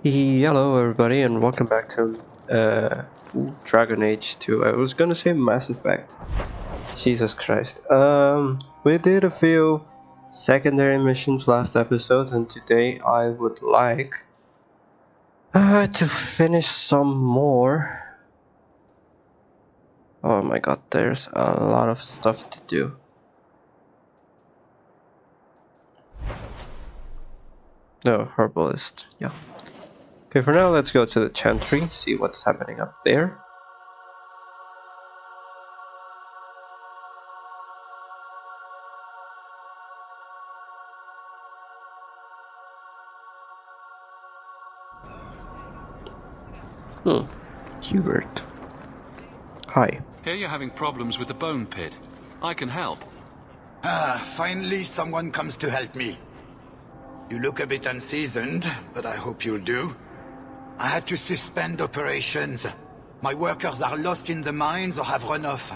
Hello everybody and welcome back to Dragon Age 2. I was gonna say Mass Effect. Jesus Christ. We did a few secondary missions last episode and today I would like to finish some more. Oh my god, there's a lot of stuff to do. No, Herbalist, yeah. Okay, for now let's go to the Chantry, see what's happening up there. Hubert. Hi. Hear you're having problems with the bone pit. I can help. Finally someone comes to help me. You look a bit unseasoned, but I hope you'll do. I had to suspend operations. My workers are lost in the mines or have run off.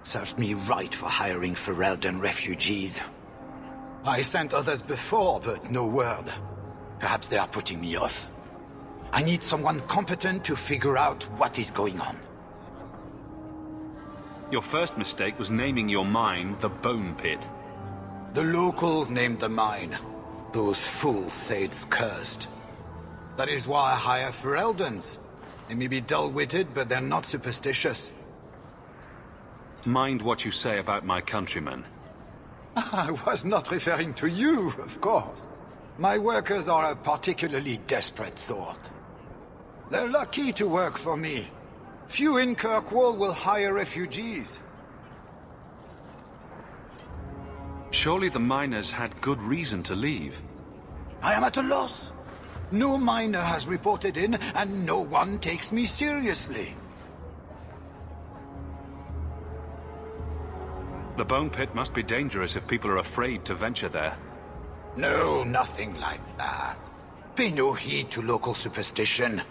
Served me right for hiring Ferelden refugees. I sent others before, but no word. Perhaps they are putting me off. I need someone competent to figure out what is going on. Your first mistake was naming your mine the Bone Pit. The locals named the mine. Those fools say it's cursed. That is why I hire Fereldens. They may be dull-witted, but they're not superstitious. Mind what you say about my countrymen. I was not referring to you, of course. My workers are a particularly desperate sort. They're lucky to work for me. Few in Kirkwall will hire refugees. Surely the miners had good reason to leave. I am at a loss. No miner has reported in, and no one takes me seriously. The Bone Pit must be dangerous if people are afraid to venture there. No, nothing like that. Pay no heed to local superstition.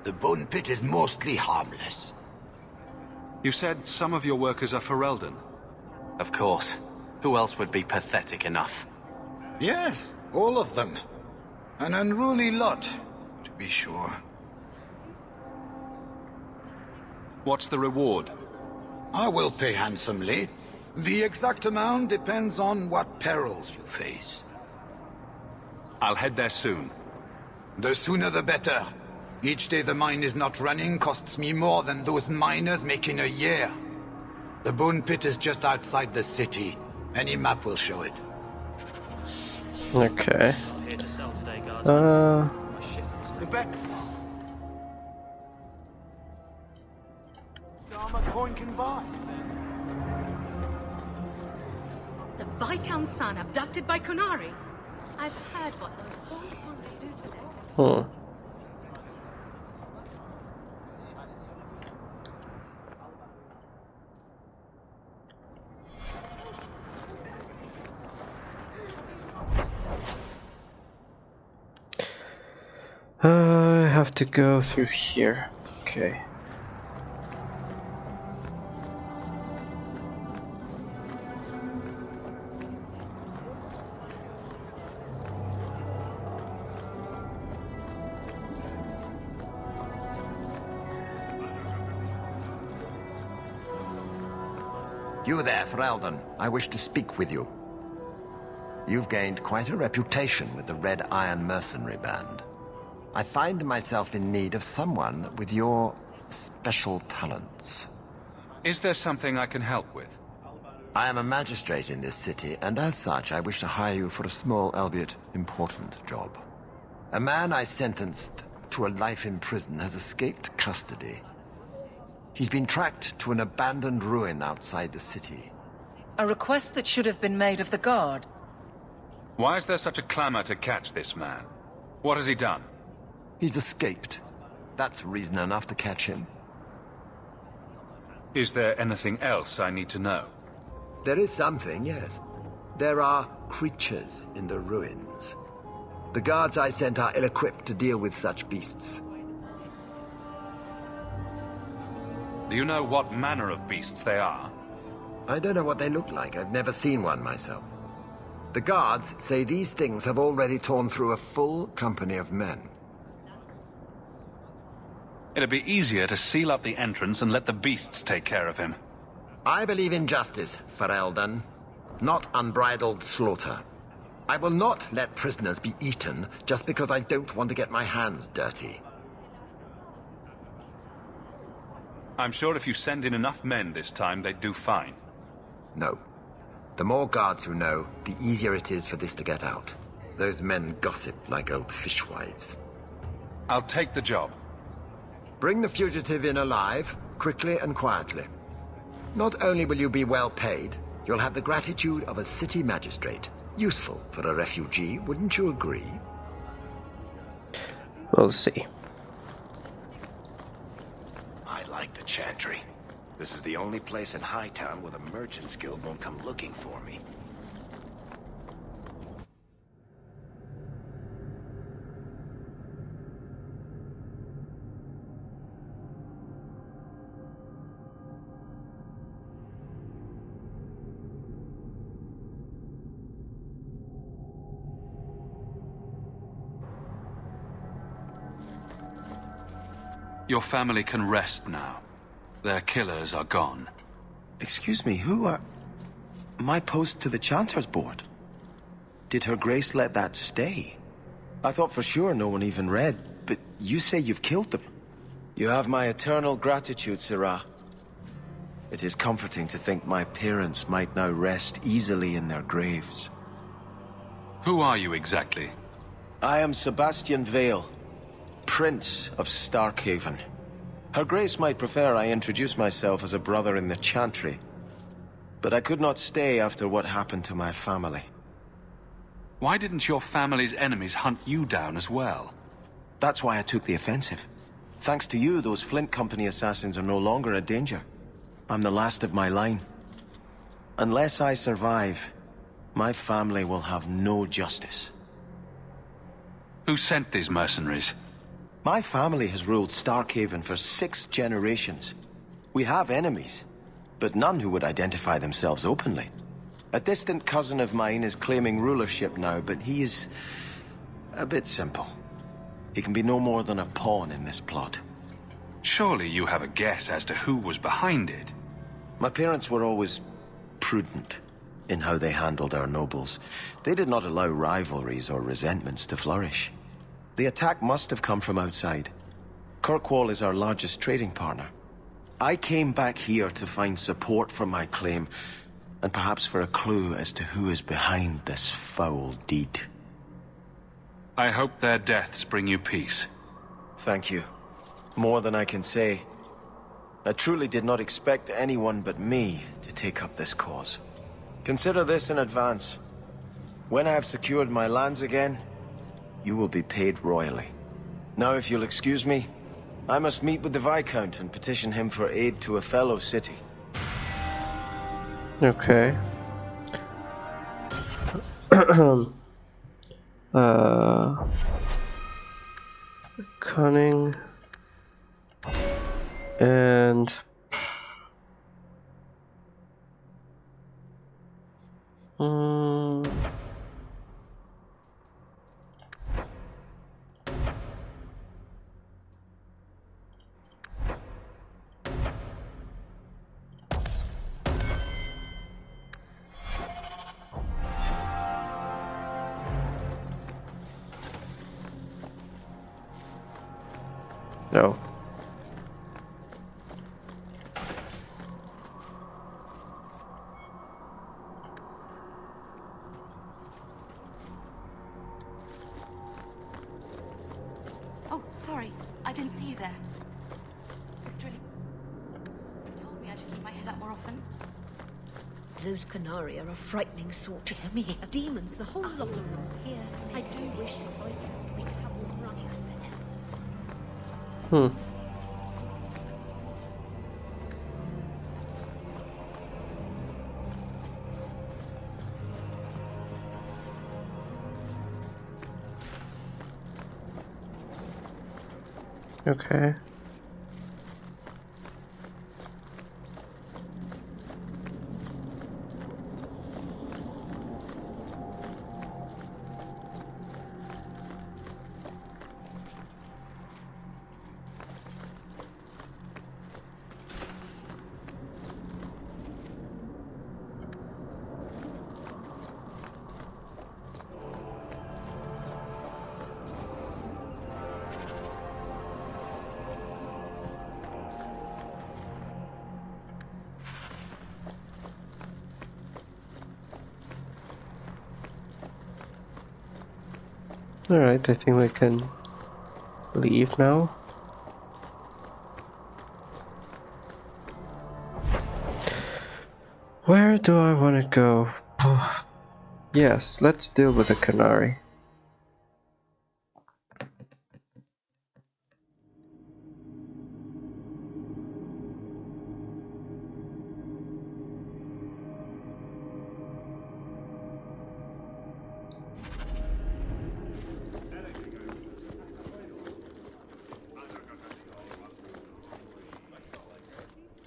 The Bone Pit is mostly harmless. You said some of your workers are Ferelden. Of course. Who else would be pathetic enough? Yes, all of them. An unruly lot, to be sure. What's the reward? I will pay handsomely. The exact amount depends on what perils you face. I'll head there soon. The sooner the better. Each day the mine is not running costs me more than those miners make in a year. The Bone Pit is just outside the city. Any map will show it. Okay. Here to sell today, guards. The bet. Dharma coin can buy. The Viscount's son abducted by Qunari? I've heard what those old ones do to them. I have to go through here. Okay. You there, Ferelden. I wish to speak with you. You've gained quite a reputation with the Red Iron Mercenary Band. I find myself in need of someone with your special talents. Is there something I can help with? I am a magistrate in this city, and as such, I wish to hire you for a small, albeit important, job. A man I sentenced to a life in prison has escaped custody. He's been tracked to an abandoned ruin outside the city. A request that should have been made of the guard. Why is there such a clamor to catch this man? What has he done? He's escaped. That's reason enough to catch him. Is there anything else I need to know? There is something, yes. There are creatures in the ruins. The guards I sent are ill-equipped to deal with such beasts. Do you know what manner of beasts they are? I don't know what they look like. I've never seen one myself. The guards say these things have already torn through a full company of men. It'd be easier to seal up the entrance and let the beasts take care of him. I believe in justice, Ferelden, not unbridled slaughter. I will not let prisoners be eaten just because I don't want to get my hands dirty. I'm sure if you send in enough men this time, they'd do fine. No. The more guards who know, the easier it is for this to get out. Those men gossip like old fishwives. I'll take the job. Bring the fugitive in alive, quickly and quietly. Not only will you be well paid, you'll have the gratitude of a city magistrate. Useful for a refugee, wouldn't you agree? We'll see. I like the Chantry. This is the only place in Hightown where the Merchants Guild won't come looking for me. Your family can rest now. Their killers are gone. Excuse me, who are... My post to the Chanter's board? Did Her Grace let that stay? I thought for sure no one even read, but you say you've killed them. You have my eternal gratitude, Sirrah. It is comforting to think my parents might now rest easily in their graves. Who are you exactly? I am Sebastian Vale, Prince of Starkhaven. Her Grace might prefer I introduce myself as a brother in the Chantry, but I could not stay after what happened to my family. Why didn't your family's enemies hunt you down as well? That's why I took the offensive. Thanks to you, those Flint Company assassins are no longer a danger. I'm the last of my line. Unless I survive, my family will have no justice. Who sent these mercenaries? My family has ruled Starkhaven for 6 generations. We have enemies, but none who would identify themselves openly. A distant cousin of mine is claiming rulership now, but he is a bit simple. He can be no more than a pawn in this plot. Surely you have a guess as to who was behind it. My parents were always prudent in how they handled our nobles. They did not allow rivalries or resentments to flourish. The attack must have come from outside. Kirkwall is our largest trading partner. I came back here to find support for my claim, and perhaps for a clue as to who is behind this foul deed. I hope their deaths bring you peace. Thank you. More than I can say. I truly did not expect anyone but me to take up this cause. Consider this in advance. When I have secured my lands again, you will be paid royally. Now, if you'll excuse me, I must meet with the Viscount and petition him for aid to a fellow city. Okay. Cunning and no. Oh, sorry. I didn't see you there. Sister Ellie told me I should keep my head up more often. Those Qunari are a frightening sort. Hear me here. Demons, the whole lot of them. Here, I do wish the Viscount we could have more brothers there. Okay. Alright, I think we can leave now. Where do I want to go? Yes, let's deal with the Qunari.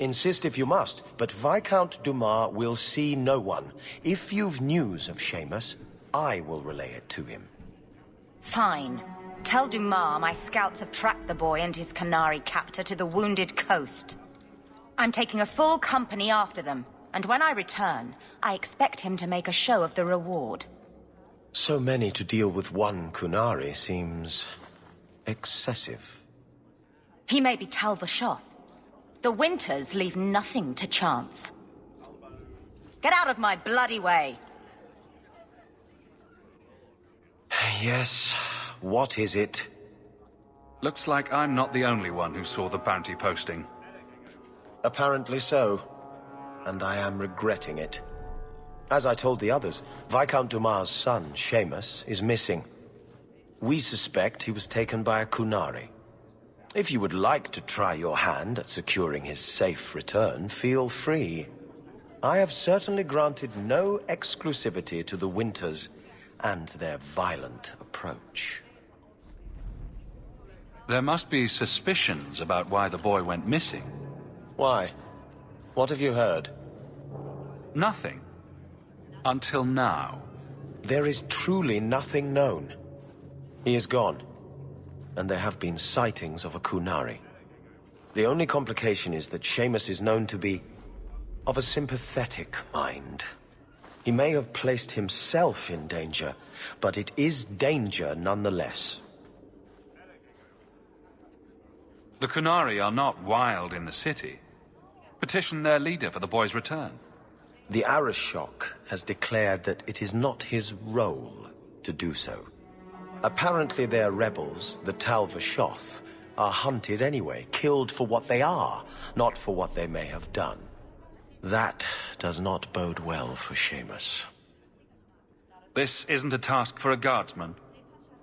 Insist if you must, but Viscount Dumas will see no one. If you've news of Seamus, I will relay it to him. Fine. Tell Dumas my scouts have tracked the boy and his Qunari captor to the Wounded Coast. I'm taking a full company after them, and when I return, I expect him to make a show of the reward. So many to deal with one Qunari seems excessive. He may be Tal Vashoth. The Winters leave nothing to chance. Get out of my bloody way! Yes, what is it? Looks like I'm not the only one who saw the bounty posting. Apparently so, and I am regretting it. As I told the others, Viscount Dumas' son, Seamus, is missing. We suspect he was taken by a Qunari. If you would like to try your hand at securing his safe return, feel free. I have certainly granted no exclusivity to the Winters and their violent approach. There must be suspicions about why the boy went missing. Why? What have you heard? Nothing. Until now. There is truly nothing known. He is gone, and there have been sightings of a Qunari. The only complication is that Seamus is known to be of a sympathetic mind. He may have placed himself in danger, but it is danger nonetheless. The Qunari are not wild in the city. Petition their leader for the boy's return. The Arishok has declared that it is not his role to do so. Apparently their rebels, the Tal Vashoth, are hunted anyway, killed for what they are, not for what they may have done. That does not bode well for Seamus. This isn't a task for a guardsman.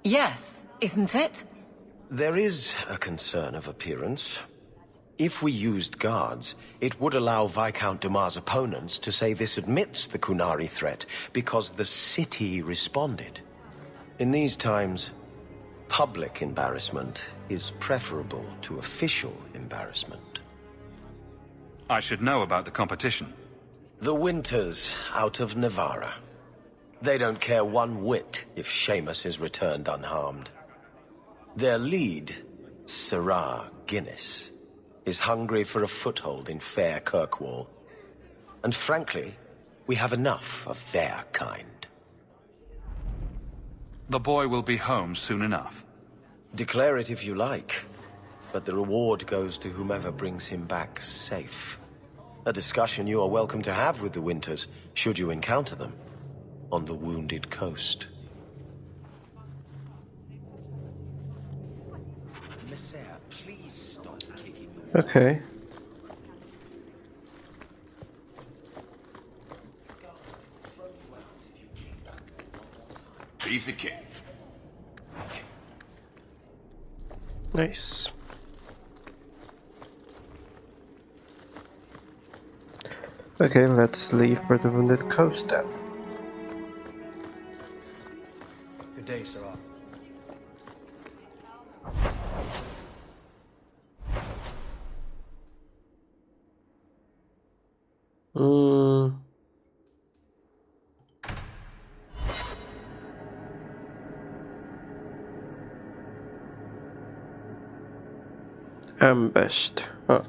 Yes, isn't it? There is a concern of appearance. If we used guards, it would allow Viscount Dumas' opponents to say this admits the Qunari threat because the city responded. In these times, public embarrassment is preferable to official embarrassment. I should know about the competition. The Winters out of Navarra. They don't care one whit if Seamus is returned unharmed. Their lead, Sirrah Guinness, is hungry for a foothold in fair Kirkwall. And frankly, we have enough of their kind. The boy will be home soon enough. Declare it if you like, but the reward goes to whomever brings him back safe. A discussion you are welcome to have with the Winters, should you encounter them, on the Wounded Coast. Messiah, please stop kicking the wall. Okay. Piece of cake. Nice. Okay, let's leave for the Wounded Coast then. Good day, Sirrah. Ambushed. Huh.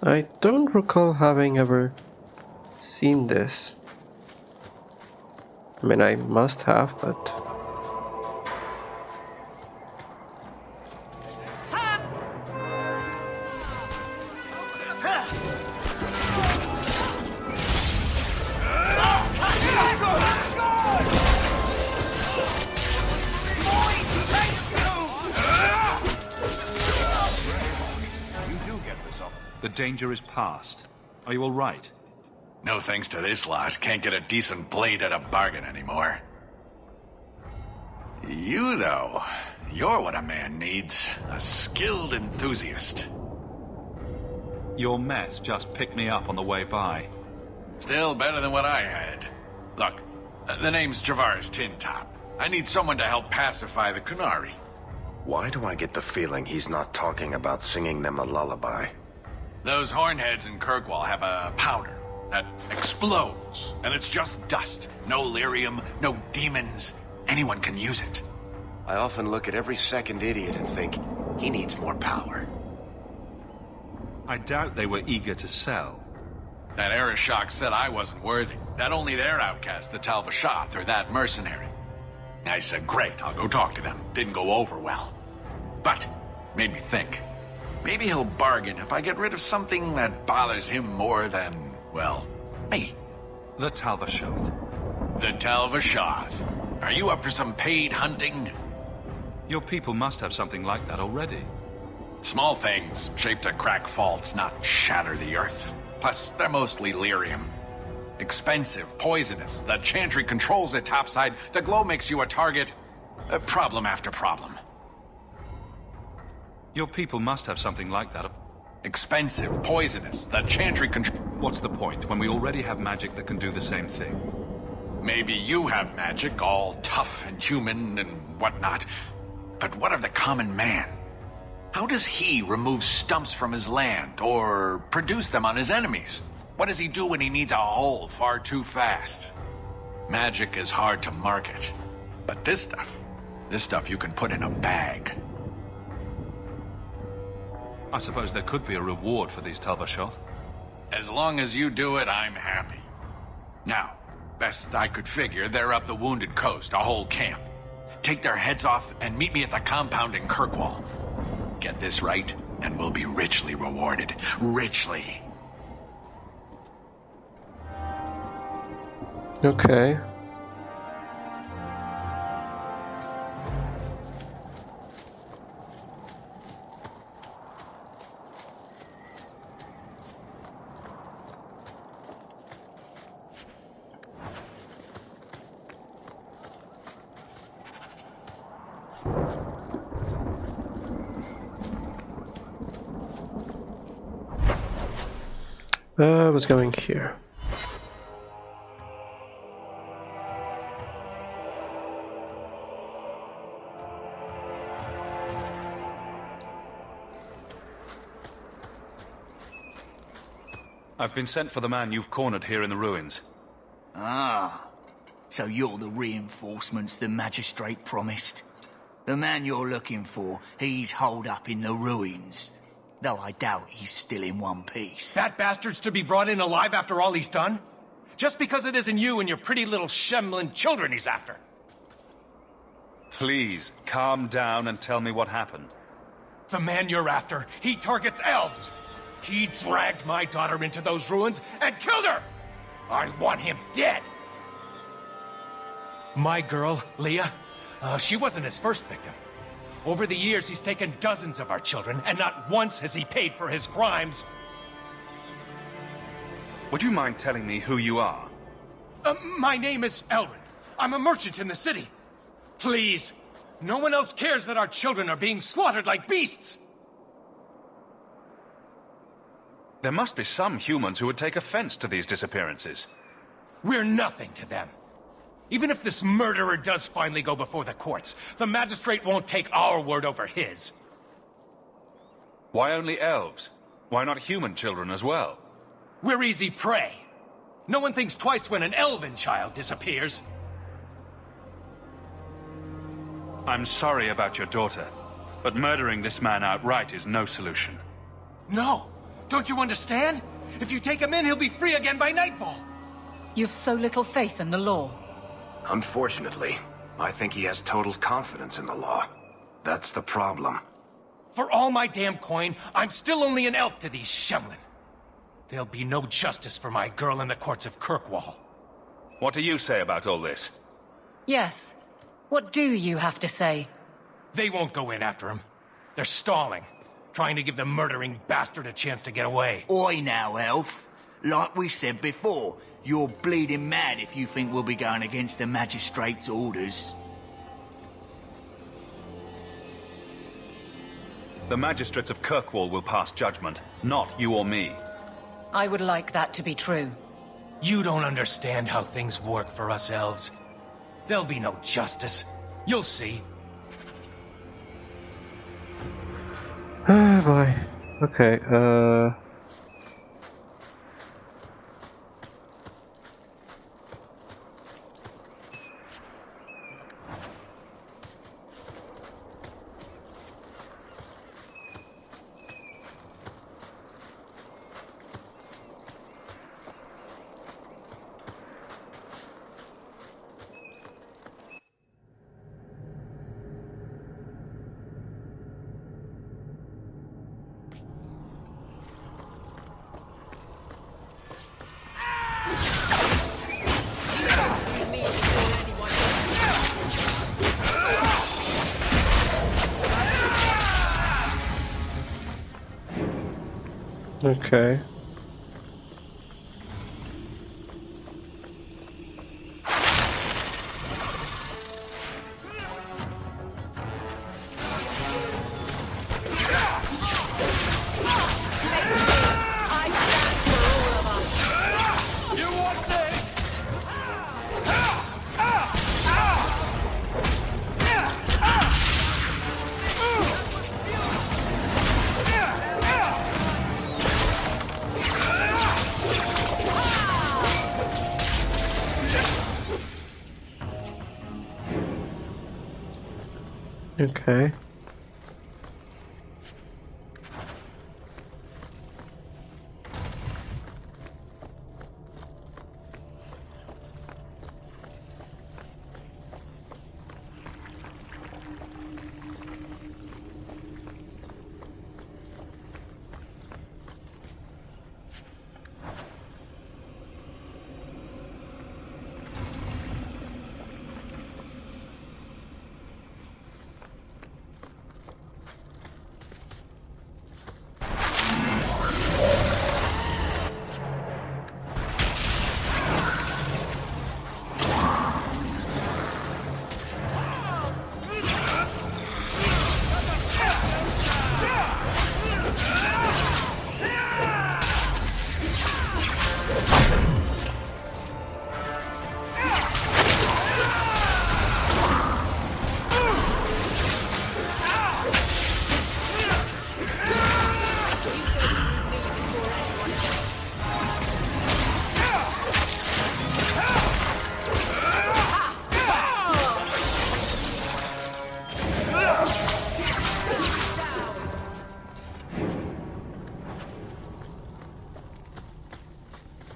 I don't recall having ever seen this. I mean, I must have, but... The danger is past. Are you all right? No thanks to this lot, can't get a decent blade at a bargain anymore. You, though, you're what a man needs. A skilled enthusiast. Your mess just picked me up on the way by. Still better than what I had. Look, the name's Javaris Tintop. I need someone to help pacify the Qunari. Why do I get the feeling he's not talking about singing them a lullaby? Those hornheads in Kirkwall have a powder that explodes, and it's just dust. No lyrium, no demons. Anyone can use it. I often look at every second idiot and think, he needs more power. I doubt they were eager to sell. That Arishok said I wasn't worthy. That only their outcast, the Tal Vashoth, or that mercenary. I said, great, I'll go talk to them. Didn't go over well. But, made me think. Maybe he'll bargain if I get rid of something that bothers him more than, well, me. The Tal Vashoth. The Tal Vashoth. Are you up for some paid hunting? Your people must have something like that already. Small things, shaped to crack faults, not shatter the earth. Plus, they're mostly lyrium. Expensive, poisonous. The Chantry controls it topside. The glow makes you a target. Problem after problem. Your people must have something like that. Expensive, poisonous. The Chantry control... What's the point when we already have magic that can do the same thing? Maybe you have magic, all tough and human and whatnot. But what of the common man? How does he remove stumps from his land, or produce them on his enemies? What does he do when he needs a hole far too fast? Magic is hard to market. But this stuff you can put in a bag. I suppose there could be a reward for these Tal Vashoth. As long as you do it, I'm happy. Now, best I could figure, they're up the Wounded Coast, a whole camp. Take their heads off and meet me at the compound in Kirkwall. Get this right, and we'll be richly rewarded. Richly. Okay. I was going here. I've been sent for the man you've cornered here in the ruins. Ah, so you're the reinforcements the magistrate promised. The man you're looking for, he's holed up in the ruins. Though I doubt he's still in one piece. That bastard's to be brought in alive after all he's done? Just because it isn't you and your pretty little Shemlin children he's after. Please, calm down and tell me what happened. The man you're after, he targets elves. He dragged my daughter into those ruins and killed her! I want him dead! My girl, Leah, she wasn't his first victim. Over the years, he's taken dozens of our children, and not once has he paid for his crimes. Would you mind telling me who you are? My name is Elwyn. I'm a merchant in the city. Please, no one else cares that our children are being slaughtered like beasts. There must be some humans who would take offense to these disappearances. We're nothing to them. Even if this murderer does finally go before the courts, the magistrate won't take our word over his. Why only elves? Why not human children as well? We're easy prey. No one thinks twice when an elven child disappears. I'm sorry about your daughter, but murdering this man outright is no solution. No! Don't you understand? If you take him in, he'll be free again by nightfall. You've so little faith in the law. Unfortunately, I think he has total confidence in the law. That's the problem. For all my damn coin, I'm still only an elf to these Shemlin. There'll be no justice for my girl in the courts of Kirkwall. What do you say about all this? Yes. What do you have to say? They won't go in after him. They're stalling, trying to give the murdering bastard a chance to get away. Oi now, elf. Like we said before, you're bleeding mad if you think we'll be going against the magistrate's orders. The magistrates of Kirkwall will pass judgment, not you or me. I would like that to be true. You don't understand how things work for us elves. There'll be no justice. You'll see. Ah, boy. Okay, okay. Okay.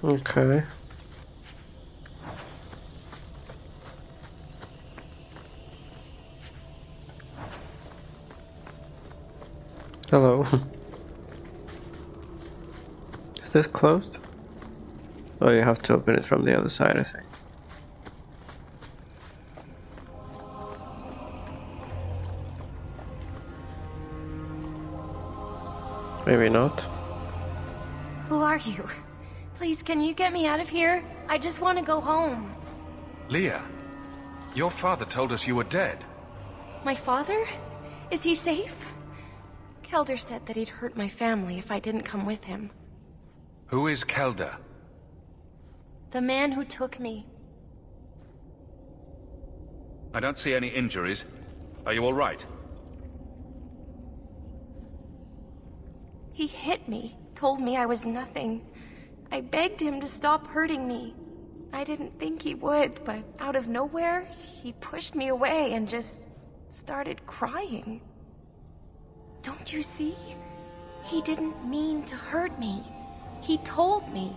Okay. Hello. Is this closed? Oh, you have to open it from the other side, I think. Maybe not. Who are you? Please, can you get me out of here? I just want to go home. Leah, your father told us you were dead. My father? Is he safe? Kelder said that he'd hurt my family if I didn't come with him. Who is Kelder? The man who took me. I don't see any injuries. Are you all right? He hit me, told me I was nothing. I begged him to stop hurting me. I didn't think he would, but out of nowhere, he pushed me away and just started crying. Don't you see? He didn't mean to hurt me. He told me.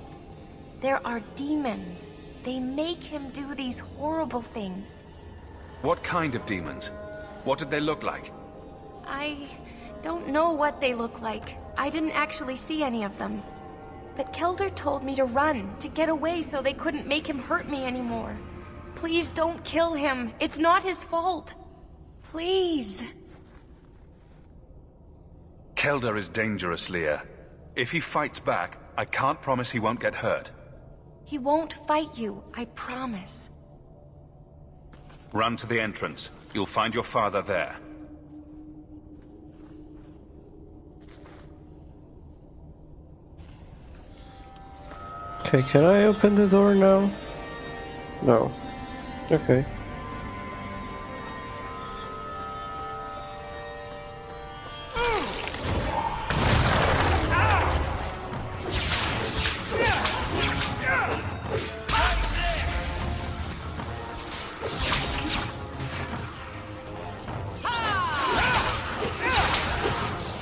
There are demons. They make him do these horrible things. What kind of demons? What did they look like? I don't know what they look like. I didn't actually see any of them. But Kelder told me to run, to get away so they couldn't make him hurt me anymore. Please don't kill him. It's not his fault. Please. Kelder is dangerous, Leah. If he fights back, I can't promise he won't get hurt. He won't fight you, I promise. Run to the entrance. You'll find your father there. Okay, can I open the door now? No. Okay.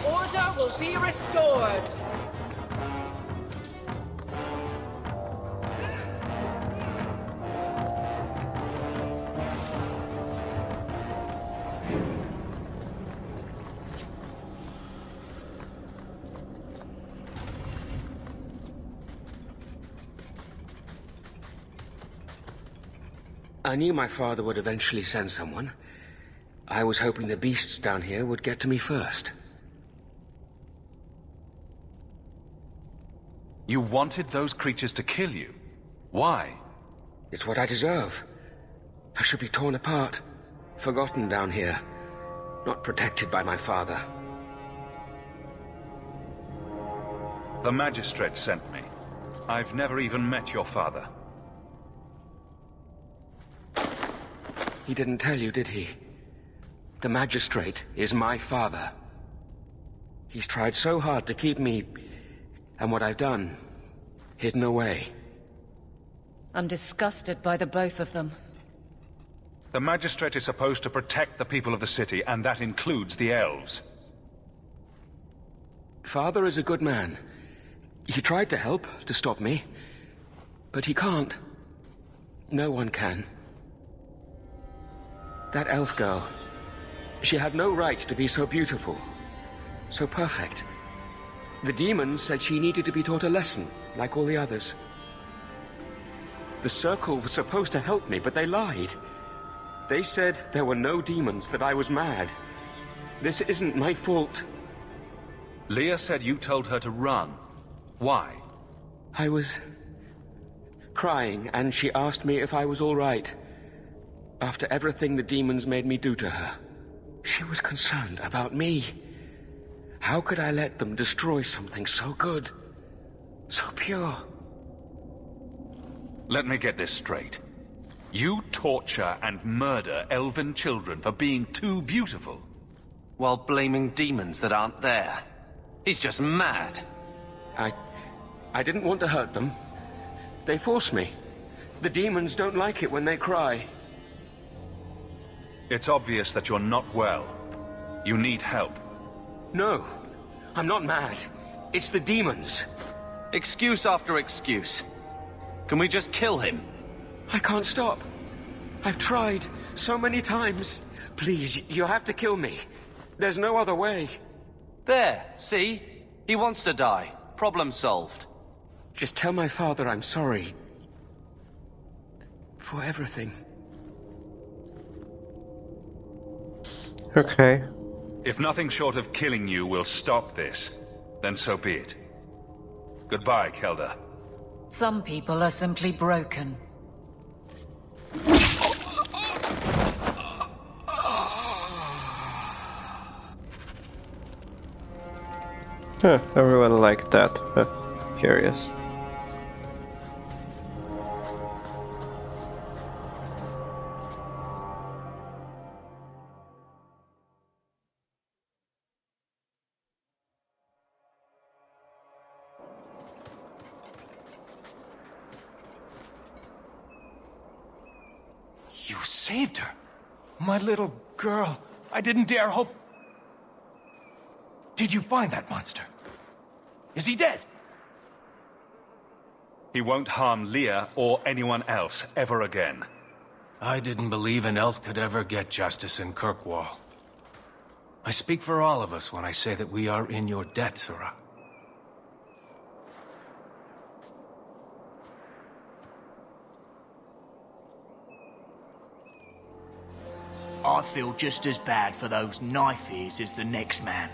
Order will be restored. I knew my father would eventually send someone. I was hoping the beasts down here would get to me first. You wanted those creatures to kill you? Why? It's what I deserve. I should be torn apart, forgotten down here, not protected by my father. The magistrate sent me. I've never even met your father. He didn't tell you, did he? The magistrate is my father. He's tried so hard to keep me, and what I've done, hidden away. I'm disgusted by the both of them. The magistrate is supposed to protect the people of the city, and that includes the elves. Father is a good man. He tried to help, to stop me. But he can't. No one can. That elf girl, she had no right to be so beautiful, so perfect. The demons said she needed to be taught a lesson, like all the others. The Circle was supposed to help me, but they lied. They said there were no demons, that I was mad. This isn't my fault. Leah said you told her to run. Why? I was crying, and she asked me if I was all right. After everything the demons made me do to her, she was concerned about me. How could I let them destroy something so good, so pure? Let me get this straight. You torture and murder elven children for being too beautiful. While blaming demons that aren't there. He's just mad. I didn't want to hurt them. They forced me. The demons don't like it when they cry. It's obvious that you're not well. You need help. No, I'm not mad. It's the demons. Excuse after excuse. Can we just kill him? I can't stop. I've tried so many times. Please, you have to kill me. There's no other way. There, see? He wants to die. Problem solved. Just tell my father I'm sorry. For everything. Okay. If nothing short of killing you will stop this, then so be it. Goodbye, Kelder. Some people are simply broken. Huh, everyone liked that. Curious. You saved her. My little girl. I didn't dare hope. Did you find that monster? Is he dead? He won't harm Leah or anyone else ever again. I didn't believe an elf could ever get justice in Kirkwall. I speak for all of us when I say that we are in your debt, Sirrah. I feel just as bad for those knife ears as the next man.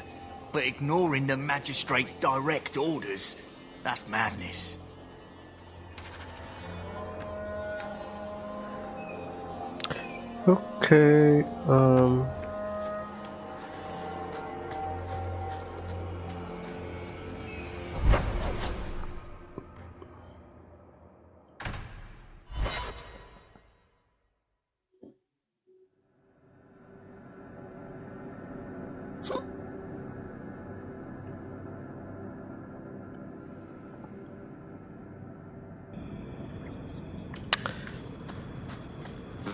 But ignoring the magistrate's direct orders, that's madness. Okay,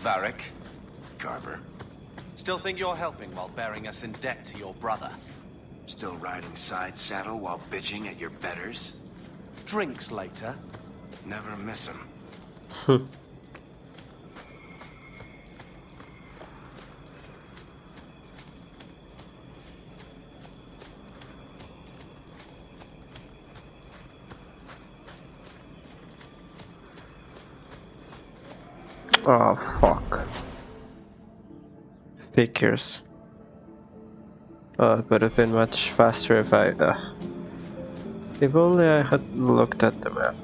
Varric? Carver. Still think you're helping while bearing us in debt to your brother? Still riding side saddle while bitching at your betters? Drinks later? Never miss 'em. oh fuck. Figures. Oh, it would have been much faster if if only I had looked at the map.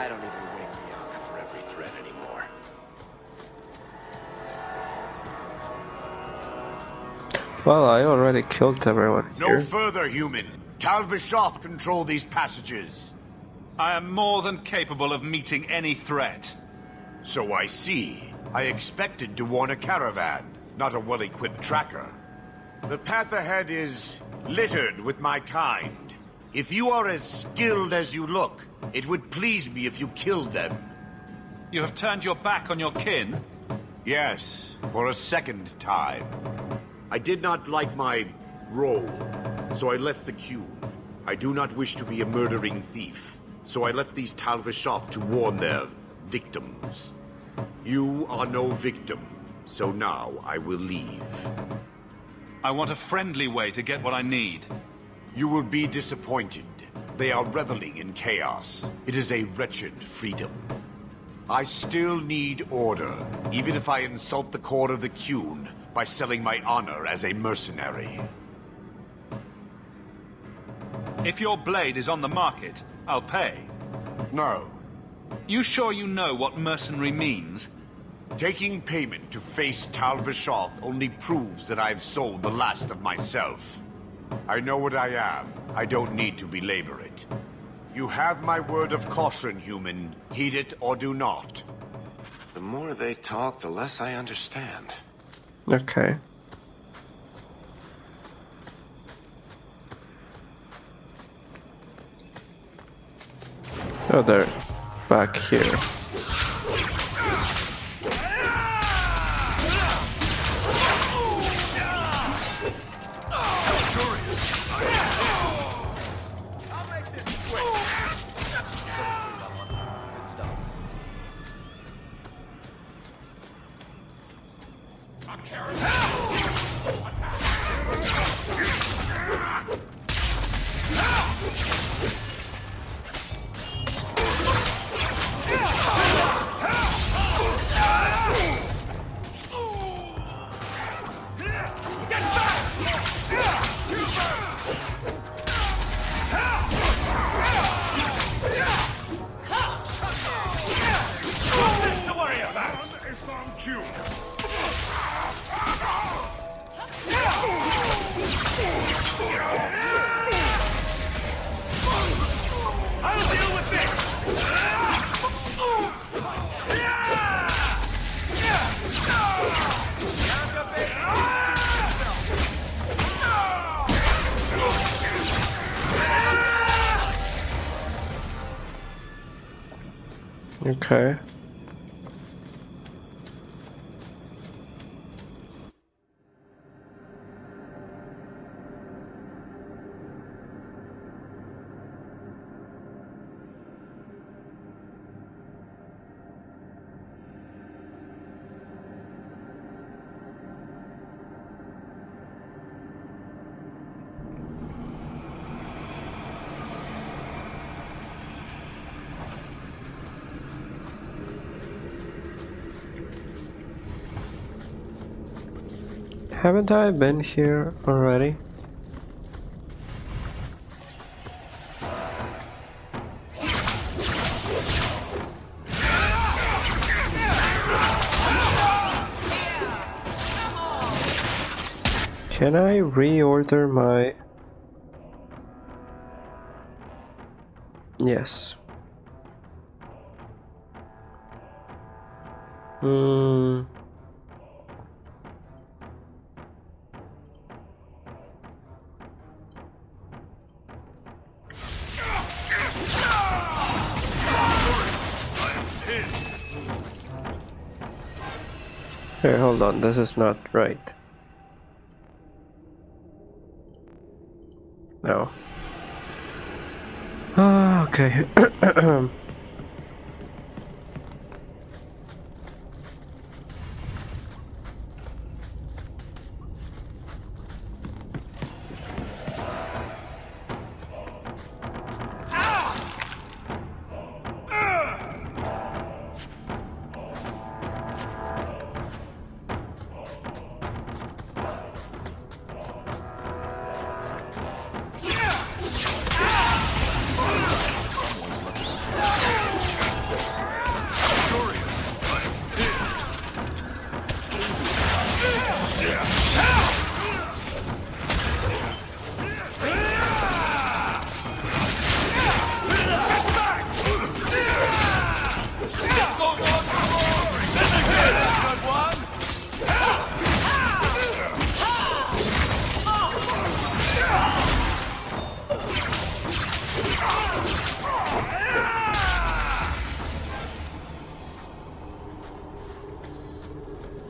I don't even wake Bianca for every threat anymore. Well, I already killed everyone here. No further, human. Tal Vishoth control these passages. I am more than capable of meeting any threat. So I see. I expected to warn a caravan, not a well-equipped tracker. The path ahead is littered with my kind. If you are as skilled as you look, it would please me if you killed them. You have turned your back on your kin? Yes, for a second time. I did not like my role, so I left the queue. I do not wish to be a murdering thief, so I left these Tal Vishoth to warn their victims. You are no victim, so now I will leave. I want a friendly way to get what I need. You will be disappointed. They are reveling in chaos. It is a wretched freedom. I still need order, even if I insult the core of the Qun by selling my honor as a mercenary. If your blade is on the market, I'll pay. No. You sure you know what mercenary means? Taking payment to face Tal Vishoth only proves that I've sold the last of myself. I know what I am. I don't need to belabor it. You have my word of caution, human. Heed it or do not. The more they talk, the less I understand. Okay. Oh, they're back here. Okay. Haven't I been here already? Can I reorder my... Yes. Hey, hold on, this is not right. No. Okay.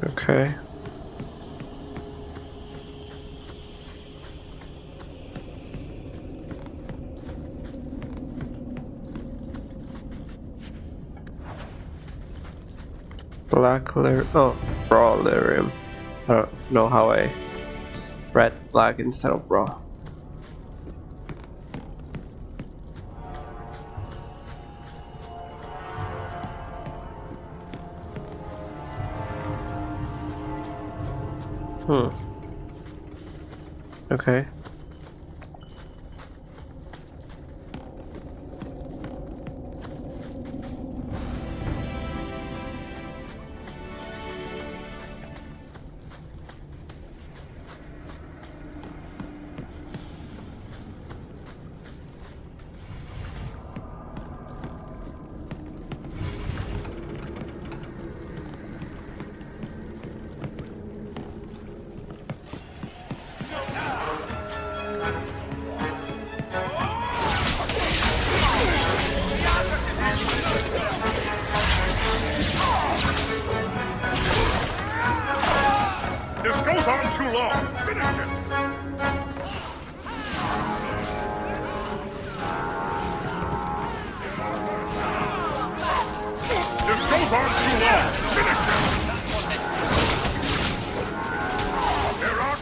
Okay. Brawlerium. I don't know how I read black instead of raw. Okay. This goes on too long. Finish it. This goes on too long. Finish it. There are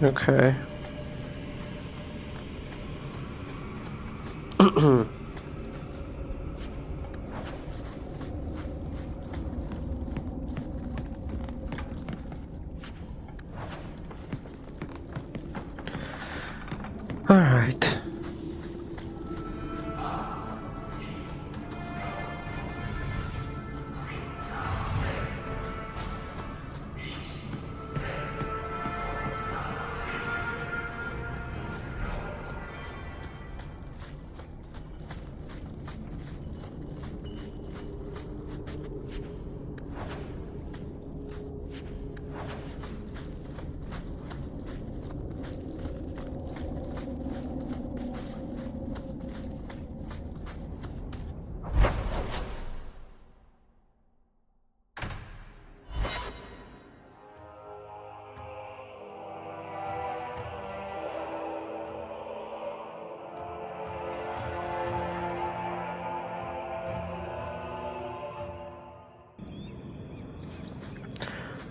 Okay.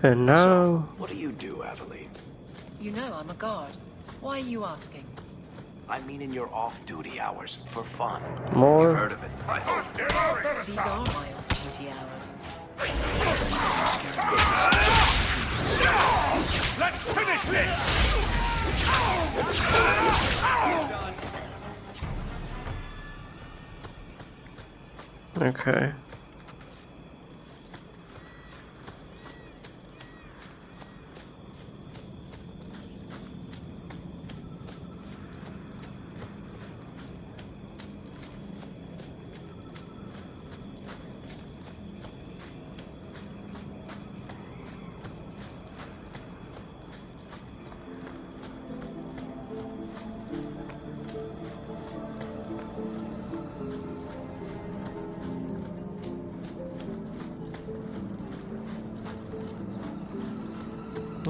And now... What do you do, Aveline? You know I'm a guard. Why are you asking? I mean in your off-duty hours, for fun. More? You've heard of it, I hope. These are my off-duty hours. Let's finish this! Okay.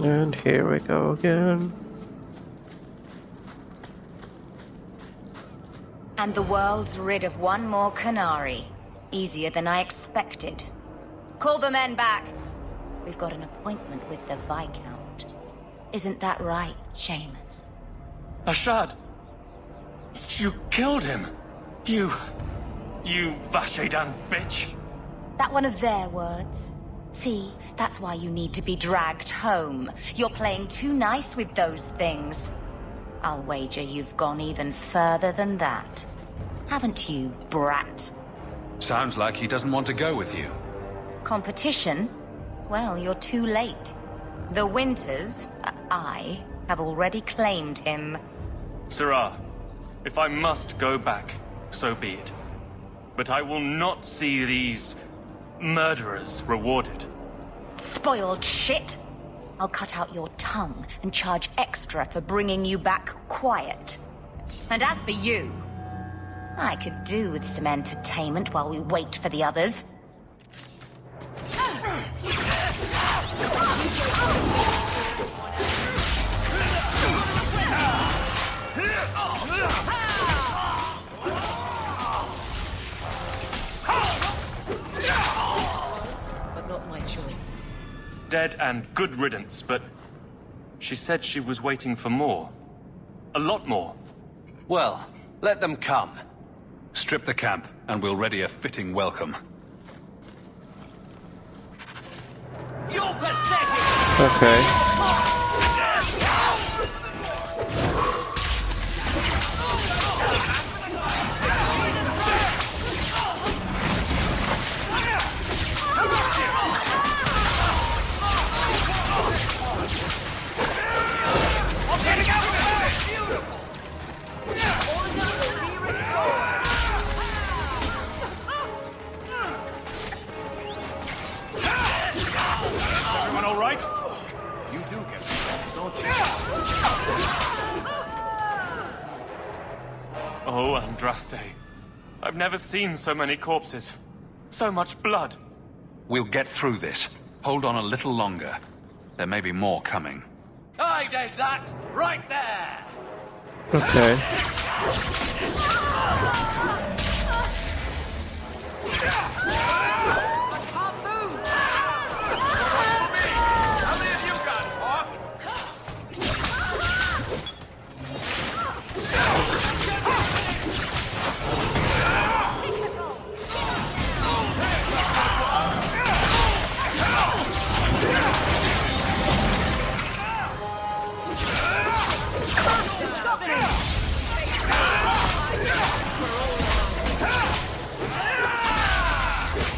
And here we go again. And the world's rid of one more Qunari. Easier than I expected. Call the men back. We've got an appointment with the Viscount. Isn't that right, Seamus? Ashad! You killed him! You Vashedan bitch! That one of their words? See, that's why you need to be dragged home. You're playing too nice with those things. I'll wager you've gone even further than that. Haven't you, brat? Sounds like he doesn't want to go with you. Competition? Well, you're too late. The Winters, I, have already claimed him. Sirrah, if I must go back, so be it. But I will not see these murderers rewarded. Spoiled shit! I'll cut out your tongue and charge extra for bringing you back quiet. And as for you, I could do with some entertainment while we wait for the others. But not my choice. Dead and good riddance, but she said she was waiting for more. A lot more. Well, let them come. Strip the camp, and we'll ready a fitting welcome. You're pathetic! Okay. Everyone all right? You do get this, don't you? Oh, Andraste. I've never seen so many corpses. So much blood. We'll get through this. Hold on a little longer. There may be more coming. I did that! Right there! Okay. How many of you got, Hawk?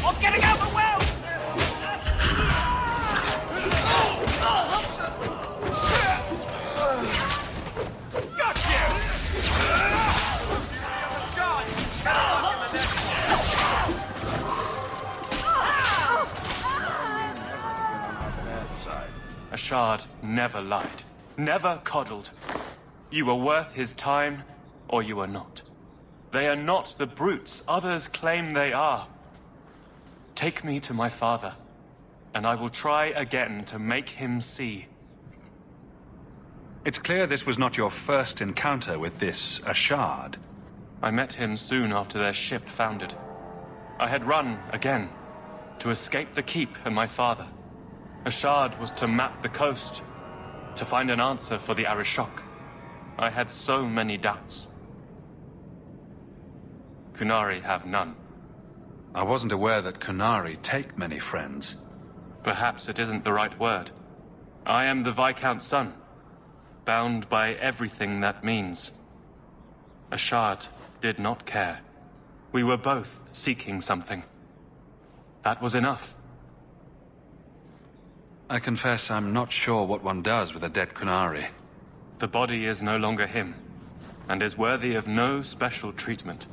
I'm getting out the well! Got you! God! Ashad never lied. Never coddled. You were worth his time, or you are not. They are not the brutes others claim they are. Take me to my father, and I will try again to make him see. It's clear this was not your first encounter with this Ashad. I met him soon after their ship foundered. I had run again, to escape the keep and my father. Ashad was to map the coast, to find an answer for the Arishok. I had so many doubts. Qunari have none. I wasn't aware that Qunari take many friends. Perhaps it isn't the right word. I am the Viscount's son, bound by everything that means. Ashad did not care. We were both seeking something. That was enough. I confess I'm not sure what one does with a dead Qunari. The body is no longer him, and is worthy of no special treatment.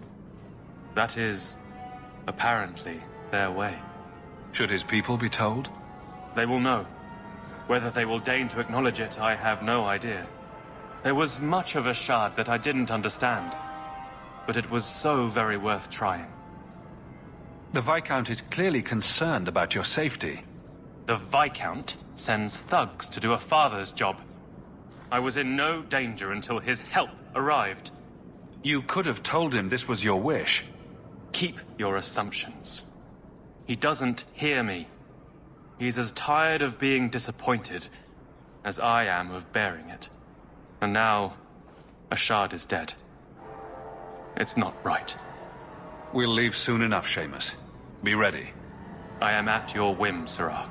That is, apparently, their way. Should his people be told? They will know. Whether they will deign to acknowledge it, I have no idea. There was much of Ashad that I didn't understand, but it was so very worth trying. The Viscount is clearly concerned about your safety. The Viscount sends thugs to do a father's job. I was in no danger until his help arrived. You could have told him this was your wish. Keep your assumptions. He doesn't hear me. He's as tired of being disappointed as I am of bearing it. And now, Ashad is dead. It's not right. We'll leave soon enough, Seamus. Be ready. I am at your whim, Sirrah.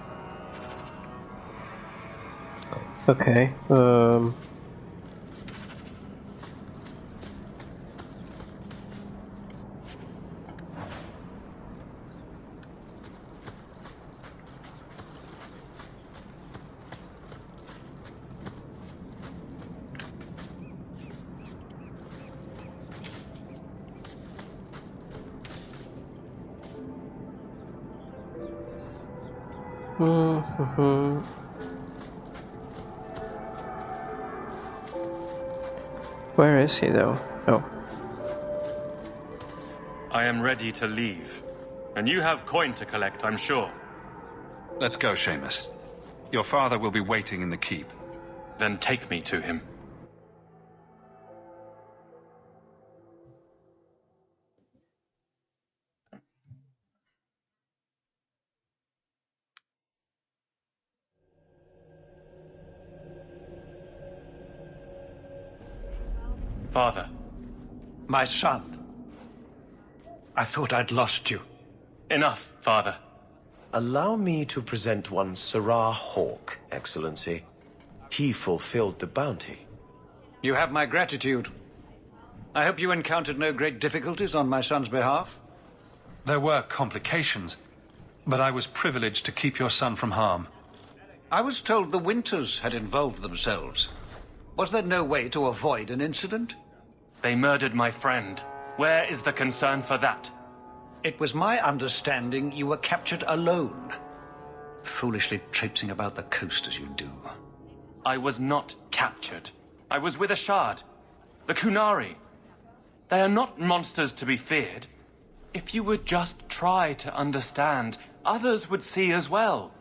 Okay, Where is he, though? Oh. I am ready to leave. And you have coin to collect, I'm sure. Let's go, Seamus. Your father will be waiting in the keep. Then take me to him. Father. My son. I thought I'd lost you. Enough, Father. Allow me to present one Sirrah Hawke, Excellency. He fulfilled the bounty. You have my gratitude. I hope you encountered no great difficulties on my son's behalf. There were complications, but I was privileged to keep your son from harm. I was told the Winters had involved themselves. Was there no way to avoid an incident? They murdered my friend. Where is the concern for that? It was my understanding you were captured alone. Foolishly traipsing about the coast as you do. I was not captured. I was with Ashad. The Qunari. They are not monsters to be feared. If you would just try to understand, others would see as well.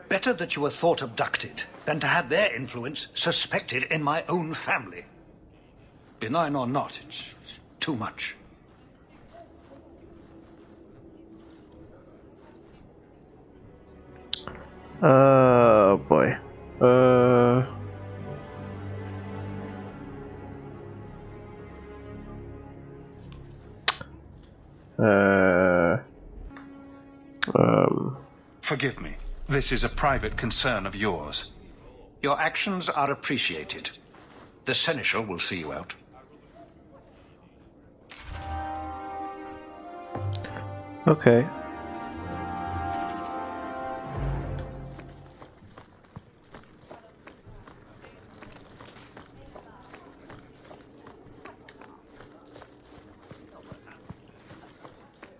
Better that you were thought abducted than to have their influence suspected in my own family. Benign or not, it's too much. Oh boy. Forgive me. This is a private concern of yours. Your actions are appreciated. The Seneschal will see you out. Okay.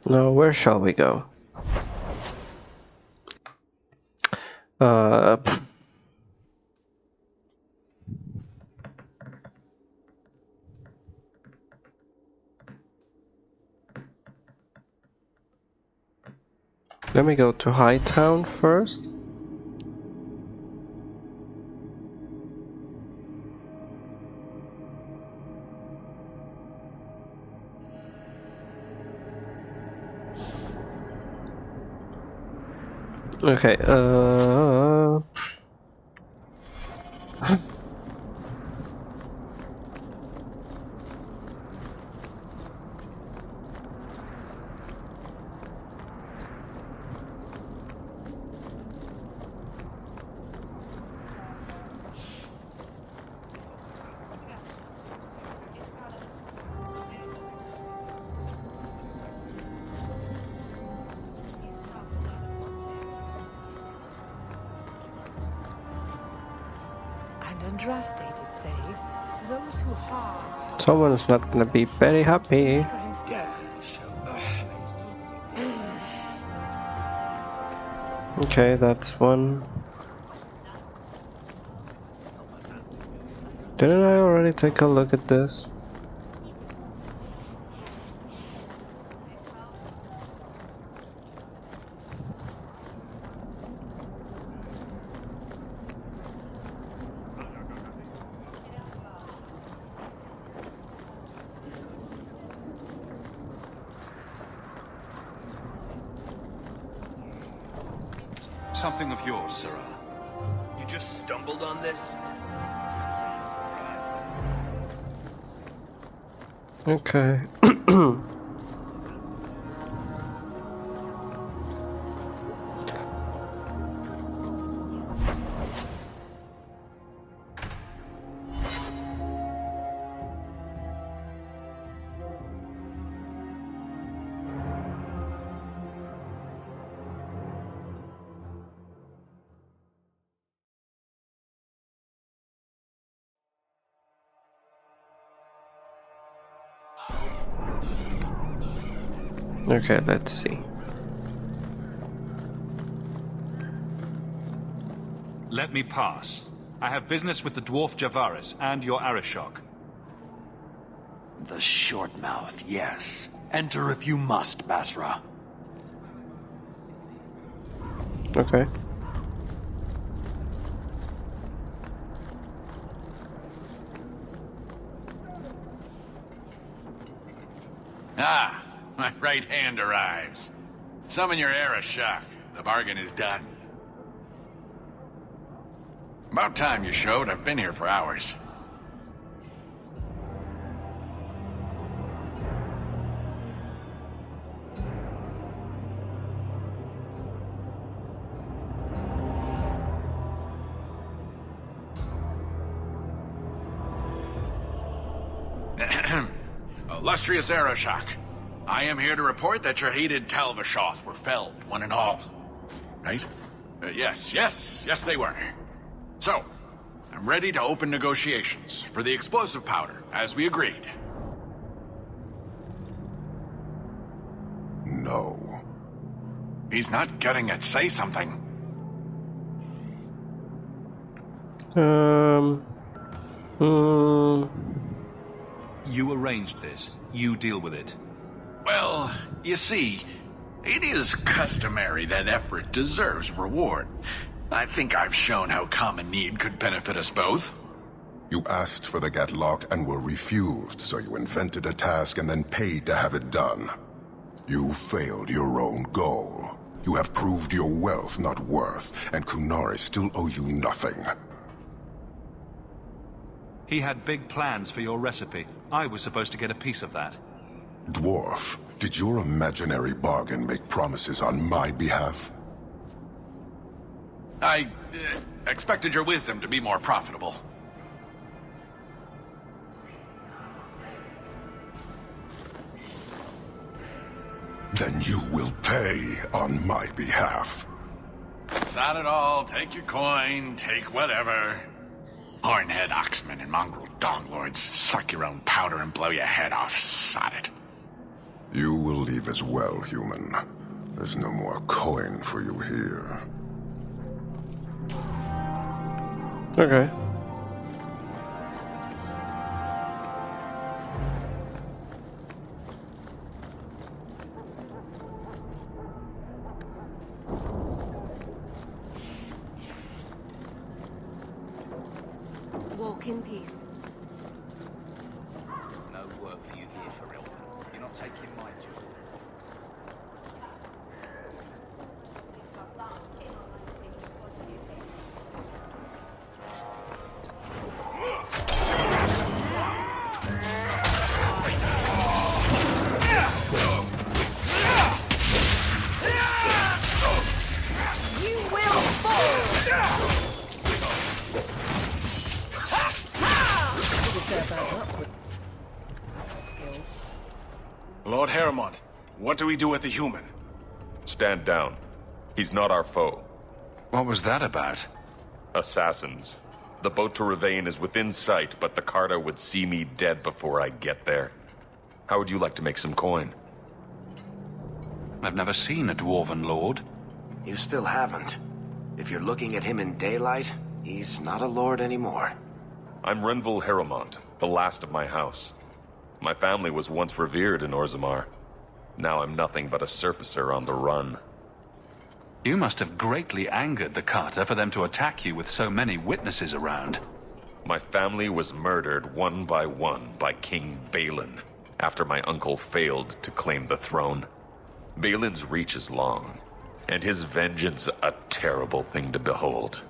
Now, where shall we go? Let me go to Hightown first. Okay, And Andraste did say, those who harm someone's not gonna be very happy. Okay, that's one. Didn't I already take a look at this? Something of yours, Sirrah. You just stumbled on this? Okay. Okay, let's see. Let me pass. I have business with the dwarf Javaris and your Arishok. The short mouth, yes. Enter if you must, Basra. Okay. Ah, my right hand arrives. Summon your Arishok. The bargain is done. About time you showed. I've been here for hours. Illustrious Arishok, I am here to report that your hated Talvashoth were felled, one and all. Right? Yes, they were. So, I'm ready to open negotiations for the explosive powder, as we agreed. No. He's not getting it. Say something. You arranged this. You deal with it. Well, you see, it is customary that effort deserves reward. I think I've shown how common need could benefit us both. You asked for the Gatlock and were refused, so you invented a task and then paid to have it done. You failed your own goal. You have proved your wealth not worth, and Qunari still owe you nothing. He had big plans for your recipe. I was supposed to get a piece of that. Dwarf, did your imaginary bargain make promises on my behalf? I expected your wisdom to be more profitable. Then you will pay on my behalf. It's not at all. Take your coin, take whatever. Hornhead oxmen and mongrel donglords, suck your own powder and blow your head off, sod it. You will leave as well, human. There's no more coin for you here. Okay. Walk in peace. No work for you here, for real. You're not taking my job. Lord Heremont, what do we do with the human? Stand down. He's not our foe. What was that about? Assassins. The boat to Rivain is within sight, but the Carta would see me dead before I get there. How would you like to make some coin? I've never seen a Dwarven Lord. You still haven't. If you're looking at him in daylight, he's not a lord anymore. I'm Renville Heremont, the last of my house. My family was once revered in Orzammar. Now I'm nothing but a surfacer on the run. You must have greatly angered the Carta for them to attack you with so many witnesses around. My family was murdered one by King Balin, after my uncle failed to claim the throne. Balin's reach is long, and his vengeance a terrible thing to behold.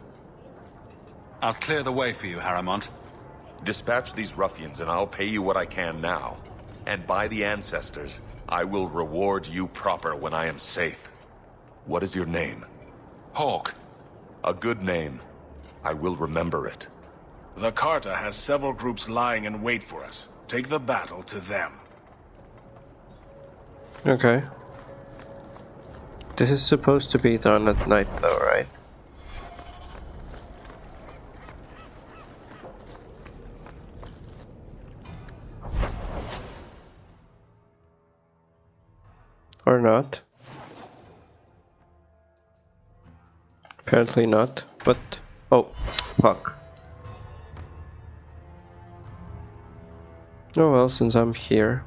I'll clear the way for you, Heremont. Dispatch these ruffians and I'll pay you what I can now. And by the ancestors, I will reward you proper when I am safe. What is your name? Hawke. A good name. I will remember it. The Carta has several groups lying in wait for us. Take the battle to them. Okay. This is supposed to be done at night though, right? Or not? Apparently not, but... oh, fuck. Oh well, since I'm here.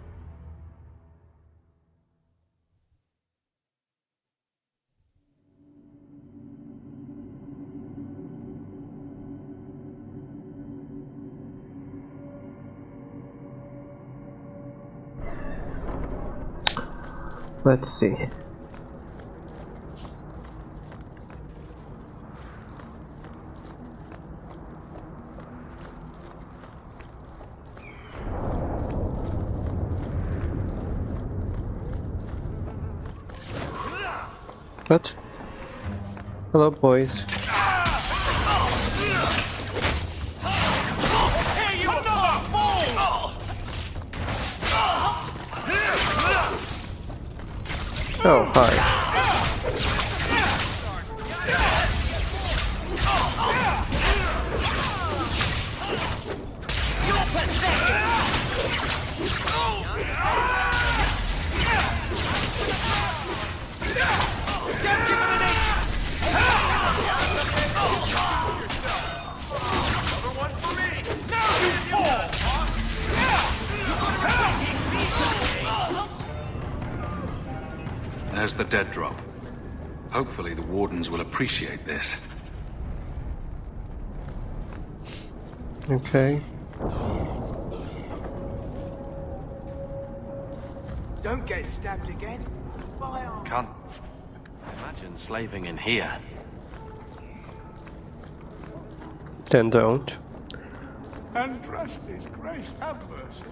Let's see. What? Hello, boys. Oh, hi. There's the dead drop. Hopefully the Wardens will appreciate this. Okay. Don't get stabbed again. Can't imagine slaving in here. Then don't. Andraste's grace, have mercy.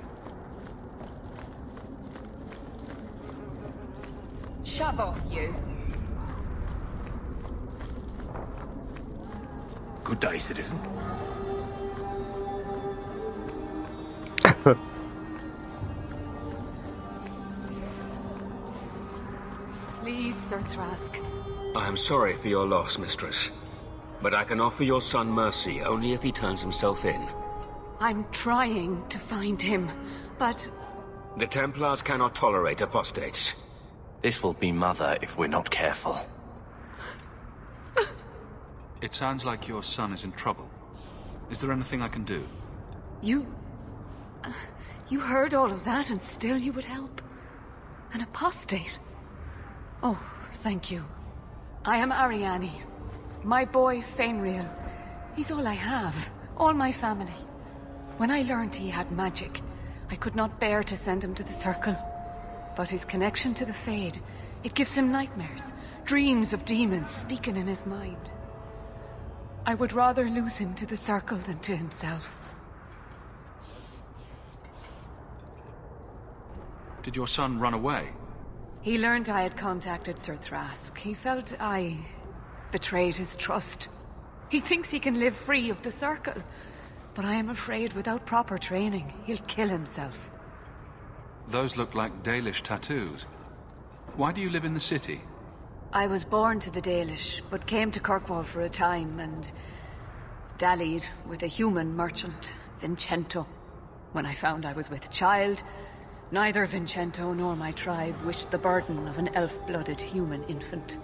Shove off, you. Good day, citizen. Please, Sir Thrask. I am sorry for your loss, mistress. But I can offer your son mercy only if he turns himself in. I'm trying to find him, but... The Templars cannot tolerate apostates. This will be Mother if we're not careful. It sounds like your son is in trouble. Is there anything I can do? You heard all of that and still you would help? An apostate? Oh, thank you. I am Arianni. My boy, Fainriel. He's all I have. All my family. When I learned he had magic, I could not bear to send him to the Circle. But his connection to the Fade, it gives him nightmares, dreams of demons speaking in his mind. I would rather lose him to the Circle than to himself. Did your son run away? He learned I had contacted Sir Thrask. He felt I betrayed his trust. He thinks he can live free of the Circle, but I am afraid without proper training, he'll kill himself. Those look like Dalish tattoos. Why do you live in the city? I was born to the Dalish, but came to Kirkwall for a time and dallied with a human merchant, Vincento. When I found I was with child, neither Vincento nor my tribe wished the burden of an elf-blooded human infant.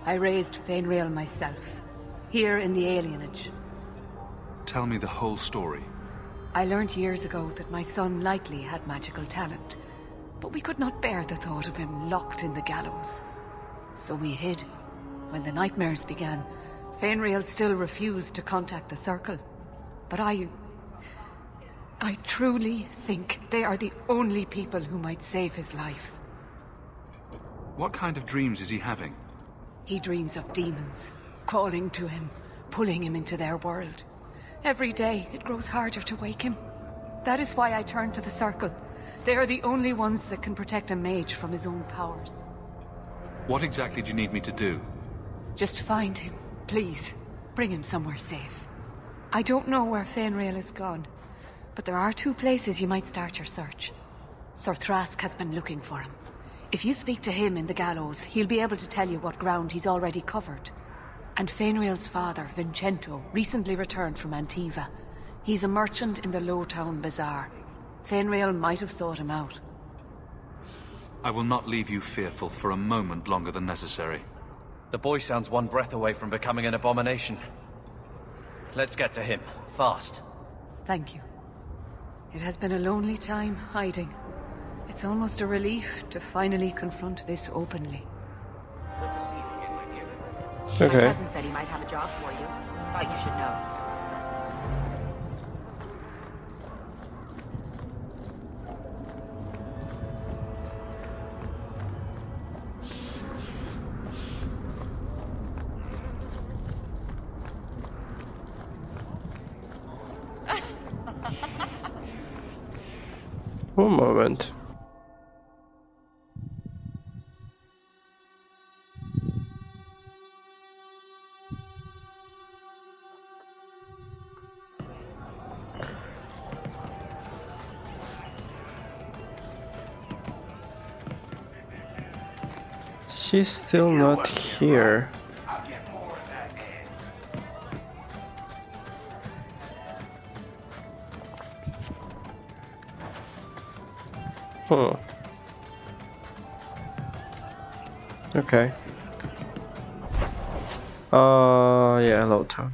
I raised Fainrail myself, here in the alienage. Tell me the whole story. I learned years ago that my son likely had magical talent, but we could not bear the thought of him locked in the gallows. So we hid. When the nightmares began, Fainrail still refused to contact the Circle. But I truly think they are the only people who might save his life. What kind of dreams is he having? He dreams of demons, calling to him, pulling him into their world. Every day, it grows harder to wake him. That is why I turned to the Circle. They are the only ones that can protect a mage from his own powers. What exactly do you need me to do? Just find him, please. Bring him somewhere safe. I don't know where Fainrail is gone, but there are 2 places you might start your search. Sir Thrask has been looking for him. If you speak to him in the gallows, he'll be able to tell you what ground he's already covered. And Fainrail's father, Vincento, recently returned from Antiva. He's a merchant in the Lowtown Bazaar. Fainrail might have sought him out. I will not leave you fearful for a moment longer than necessary. The boy sounds one breath away from becoming an abomination. Let's get to him, fast. Thank you. It has been a lonely time hiding. It's almost a relief to finally confront this openly. Okay. My cousin said he might have a job for you. Thought you should know. One moment. She's still not here. Huh. Okay. Yeah, Lowtown.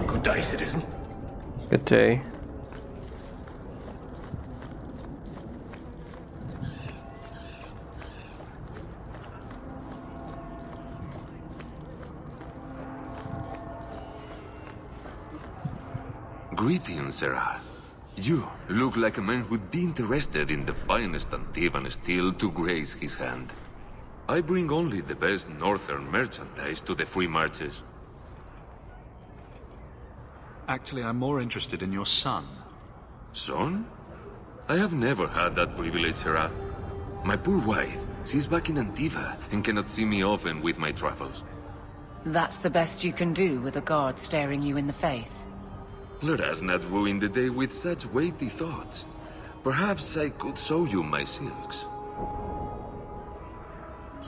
Good day, citizen. Good day. Greetings, Sarah. You look like a man who'd be interested in the finest Antivan steel to grace his hand. I bring only the best northern merchandise to the free marches. Actually, I'm more interested in your son. Son? I have never had that privilege, Sarah. My poor wife, she's back in Antiva and cannot see me often with my travels. That's the best you can do with a guard staring you in the face. Let us not ruin the day with such weighty thoughts. Perhaps I could show you my silks.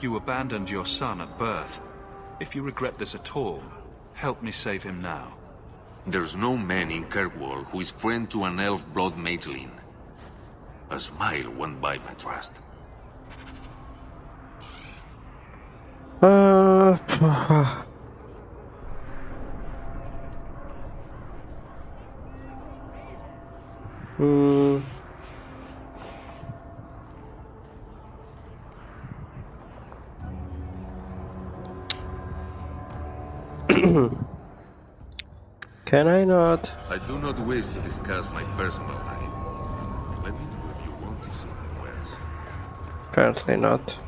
You abandoned your son at birth. If you regret this at all, help me save him now. There's no man in Kirkwall who is friend to an elf-blood mageling. A smile won by my trust. Can I not? I do not wish to discuss my personal life. Let me know if you want to see my wares. Apparently not.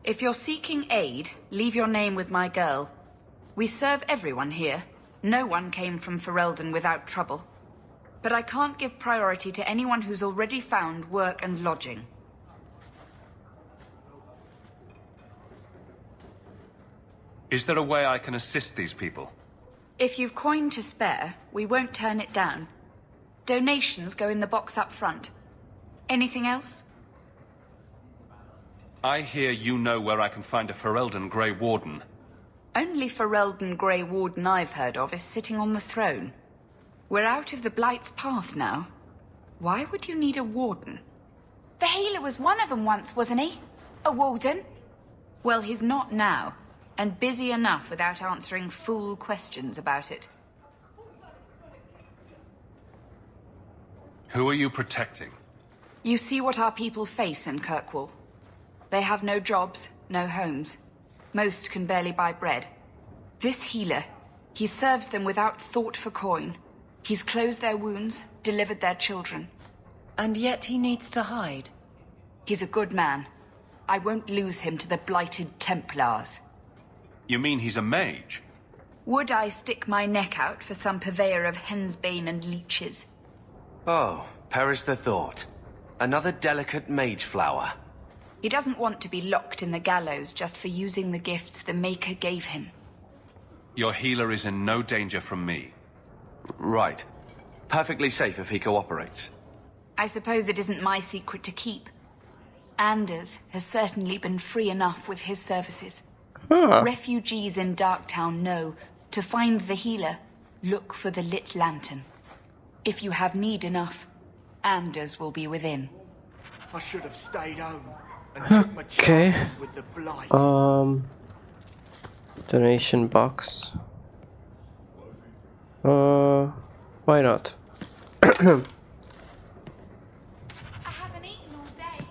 If you're seeking aid, leave your name with my girl. We serve everyone here. No one came from Ferelden without trouble. But I can't give priority to anyone who's already found work and lodging. Is there a way I can assist these people? If you've coin to spare, we won't turn it down. Donations go in the box up front. Anything else? I hear you know where I can find a Ferelden Grey Warden. Only Ferelden Grey Warden I've heard of is sitting on the throne. We're out of the Blight's path now. Why would you need a warden? The healer was one of them once, wasn't he? A warden? Well, he's not now, and busy enough without answering fool questions about it. Who are you protecting? You see what our people face in Kirkwall. They have no jobs, no homes. Most can barely buy bread. This healer, he serves them without thought for coin. He's closed their wounds, delivered their children. And yet he needs to hide. He's a good man. I won't lose him to the blighted Templars. You mean he's a mage? Would I stick my neck out for some purveyor of hensbane and leeches? Oh, perish the thought. Another delicate mage flower. He doesn't want to be locked in the gallows just for using the gifts the Maker gave him. Your healer is in no danger from me. Right. Perfectly safe if he cooperates. I suppose it isn't my secret to keep. Anders has certainly been free enough with his services. Refugees in Darktown know, to find the healer, look for the lit lantern. If you have need enough, Anders will be within. I should have stayed home. Okay. Donation box. Why not? I haven't eaten all day.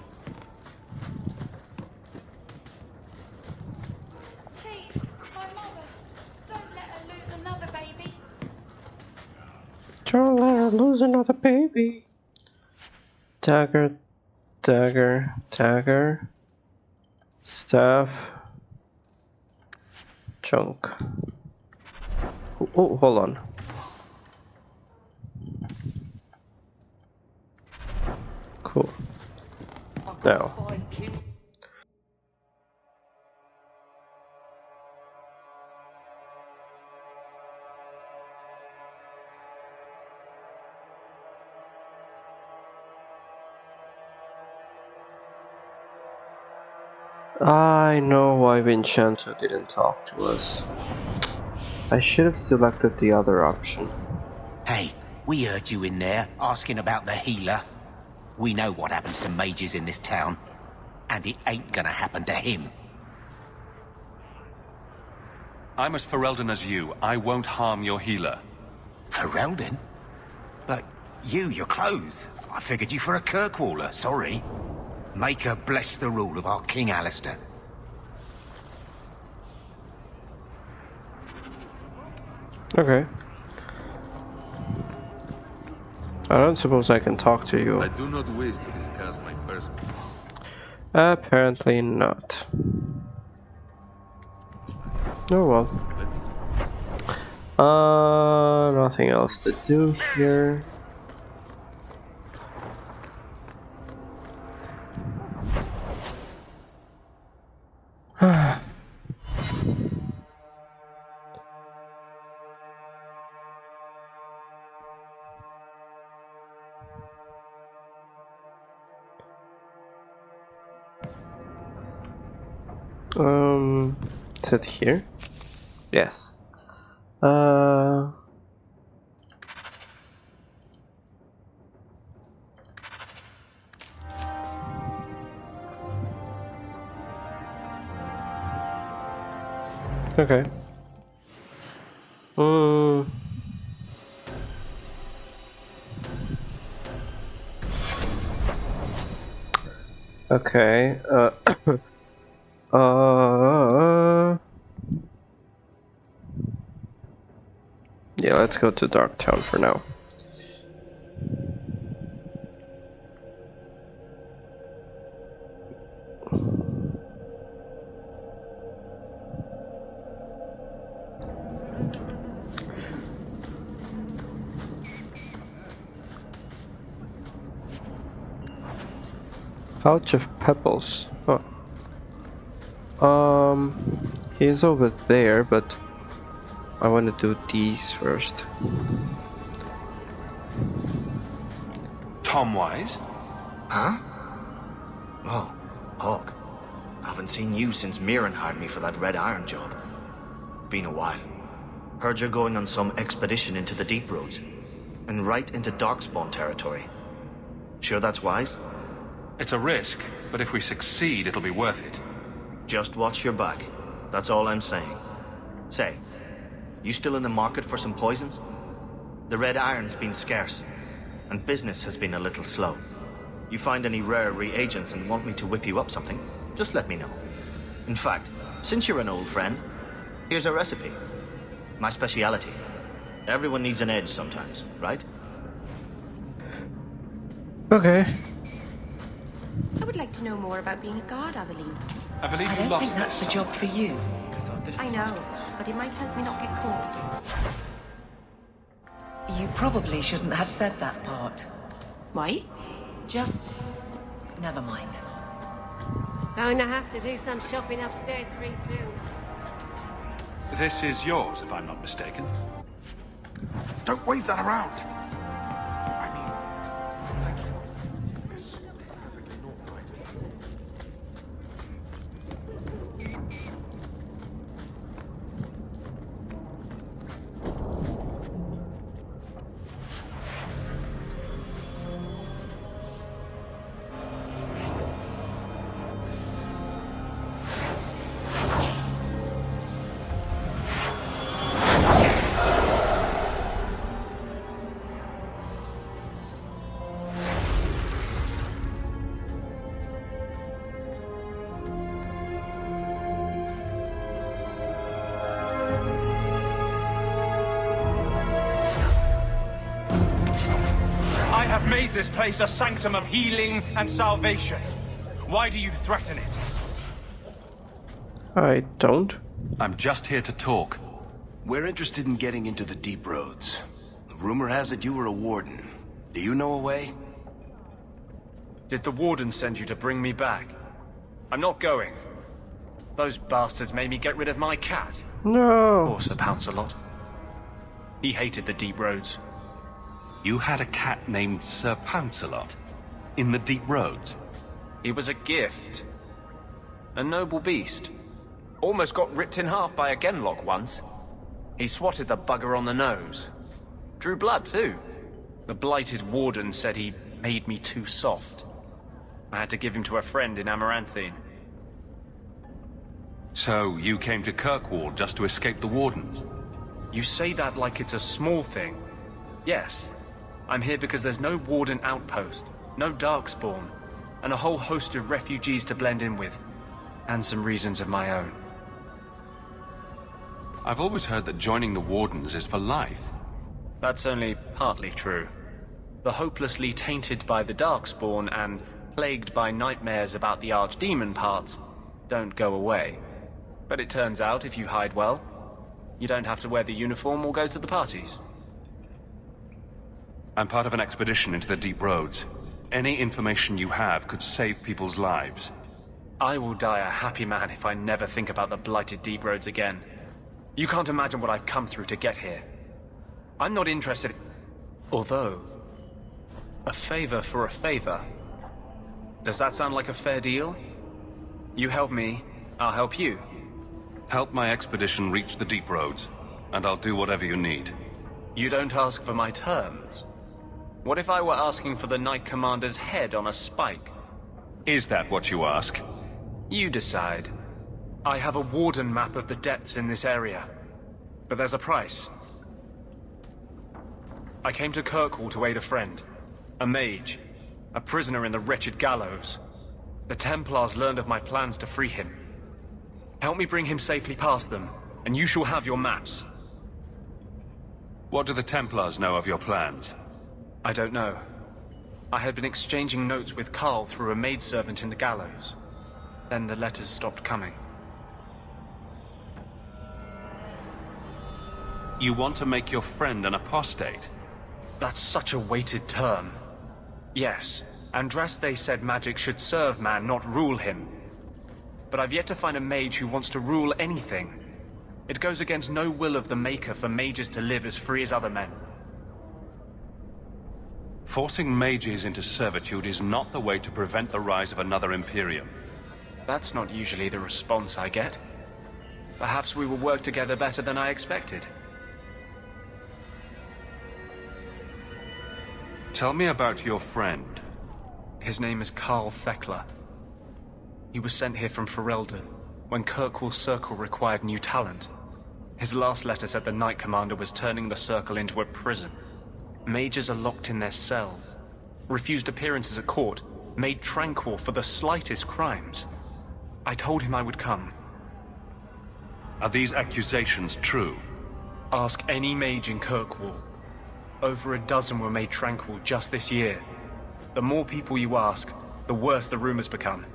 Please, my mother, don't let her lose another baby. Don't let her lose another baby. Dagger. Dagger, dagger, staff, junk. Oh, hold on. Cool. Now. I know why Vincenzo didn't talk to us. I should have selected the other option. Hey, we heard you in there, asking about the healer. We know what happens to mages in this town, and it ain't gonna happen to him. I'm as Ferelden as you. I won't harm your healer. Ferelden? But your clothes. I figured you for a Kirkwaller, sorry. Maker bless the rule of our King Alistair. Okay. I don't suppose I can talk to you. I do not wish to discuss my personal. Apparently not. Oh well. Nothing else to do here. Is it here? Yes. Okay. Okay. Yeah, let's go to Darktown for now. Pouch of pebbles. Oh. He's over there, but I want to do these first. Tom Wise? Huh? Oh, Hawk. Haven't seen you since Mirren hired me for that Red Iron job. Been a while. Heard you're going on some expedition into the Deep Roads. And right into Darkspawn territory. Sure that's wise? It's a risk, but if we succeed, it'll be worth it. Just watch your back. That's all I'm saying. Say, you still in the market for some poisons? The Red Iron's been scarce, and business has been a little slow. You find any rare reagents and want me to whip you up something, just let me know. In fact, since you're an old friend, here's a recipe. My speciality. Everyone needs an edge sometimes, right? Okay. I would like to know more about being a guard, Aveline. I believe I don't think that's the job for you. I know, but it might help me not get caught. You probably shouldn't have said that part. Why? Just... never mind. Going to have to do some shopping upstairs pretty soon. This is yours, if I'm not mistaken. Don't wave that around! I mean, thank you. This is perfectly normal, right? I have made this place a sanctum of healing and salvation. Why do you threaten it? I don't. I'm just here to talk. We're interested in getting into the Deep Roads. Rumor has it you were a warden. Do you know a way? Did the warden send you to bring me back? I'm not going. Those bastards made me get rid of my cat. No. Poor Sir Pouncelot. He hated the Deep Roads. You had a cat named Sir Pouncelot? In the Deep Roads? He was a gift. A noble beast. Almost got ripped in half by a Genlock once. He swatted the bugger on the nose. Drew blood, too. The blighted warden said he made me too soft. I had to give him to a friend in Amaranthine. So, you came to Kirkwall just to escape the wardens? You say that like it's a small thing. Yes. I'm here because there's no warden outpost, no Darkspawn, and a whole host of refugees to blend in with. And some reasons of my own. I've always heard that joining the wardens is for life. That's only partly true. The hopelessly tainted by the Darkspawn and plagued by nightmares about the Archdemon parts don't go away. But it turns out if you hide well, you don't have to wear the uniform or go to the parties. I'm part of an expedition into the Deep Roads. Any information you have could save people's lives. I will die a happy man if I never think about the blighted Deep Roads again. You can't imagine what I've come through to get here. I'm not interested... Although... a favor for a favor. Does that sound like a fair deal? You help me, I'll help you. Help my expedition reach the Deep Roads, and I'll do whatever you need. You don't ask for my terms. What if I were asking for the Knight Commander's head on a spike? Is that what you ask? You decide. I have a warden map of the depths in this area. But there's a price. I came to Kirkwall to aid a friend. A mage. A prisoner in the wretched gallows. The Templars learned of my plans to free him. Help me bring him safely past them, and you shall have your maps. What do the Templars know of your plans? I don't know. I had been exchanging notes with Carl through a maidservant in the gallows. Then the letters stopped coming. You want to make your friend an apostate? That's such a weighted term. Yes, Andraste said magic should serve man, not rule him. But I've yet to find a mage who wants to rule anything. It goes against no will of the Maker for mages to live as free as other men. Forcing mages into servitude is not the way to prevent the rise of another Imperium. That's not usually the response I get. Perhaps we will work together better than I expected. Tell me about your friend. His name is Karl Thekla. He was sent here from Ferelden when Kirkwall Circle required new talent. His last letter said the Knight Commander was turning the Circle into a prison. Mages are locked in their cells, refused appearances at court, made tranquil for the slightest crimes. I told him I would come. Are these accusations true? Ask any mage in Kirkwall. Over a dozen were made tranquil just this year. The more people you ask, the worse the rumors become.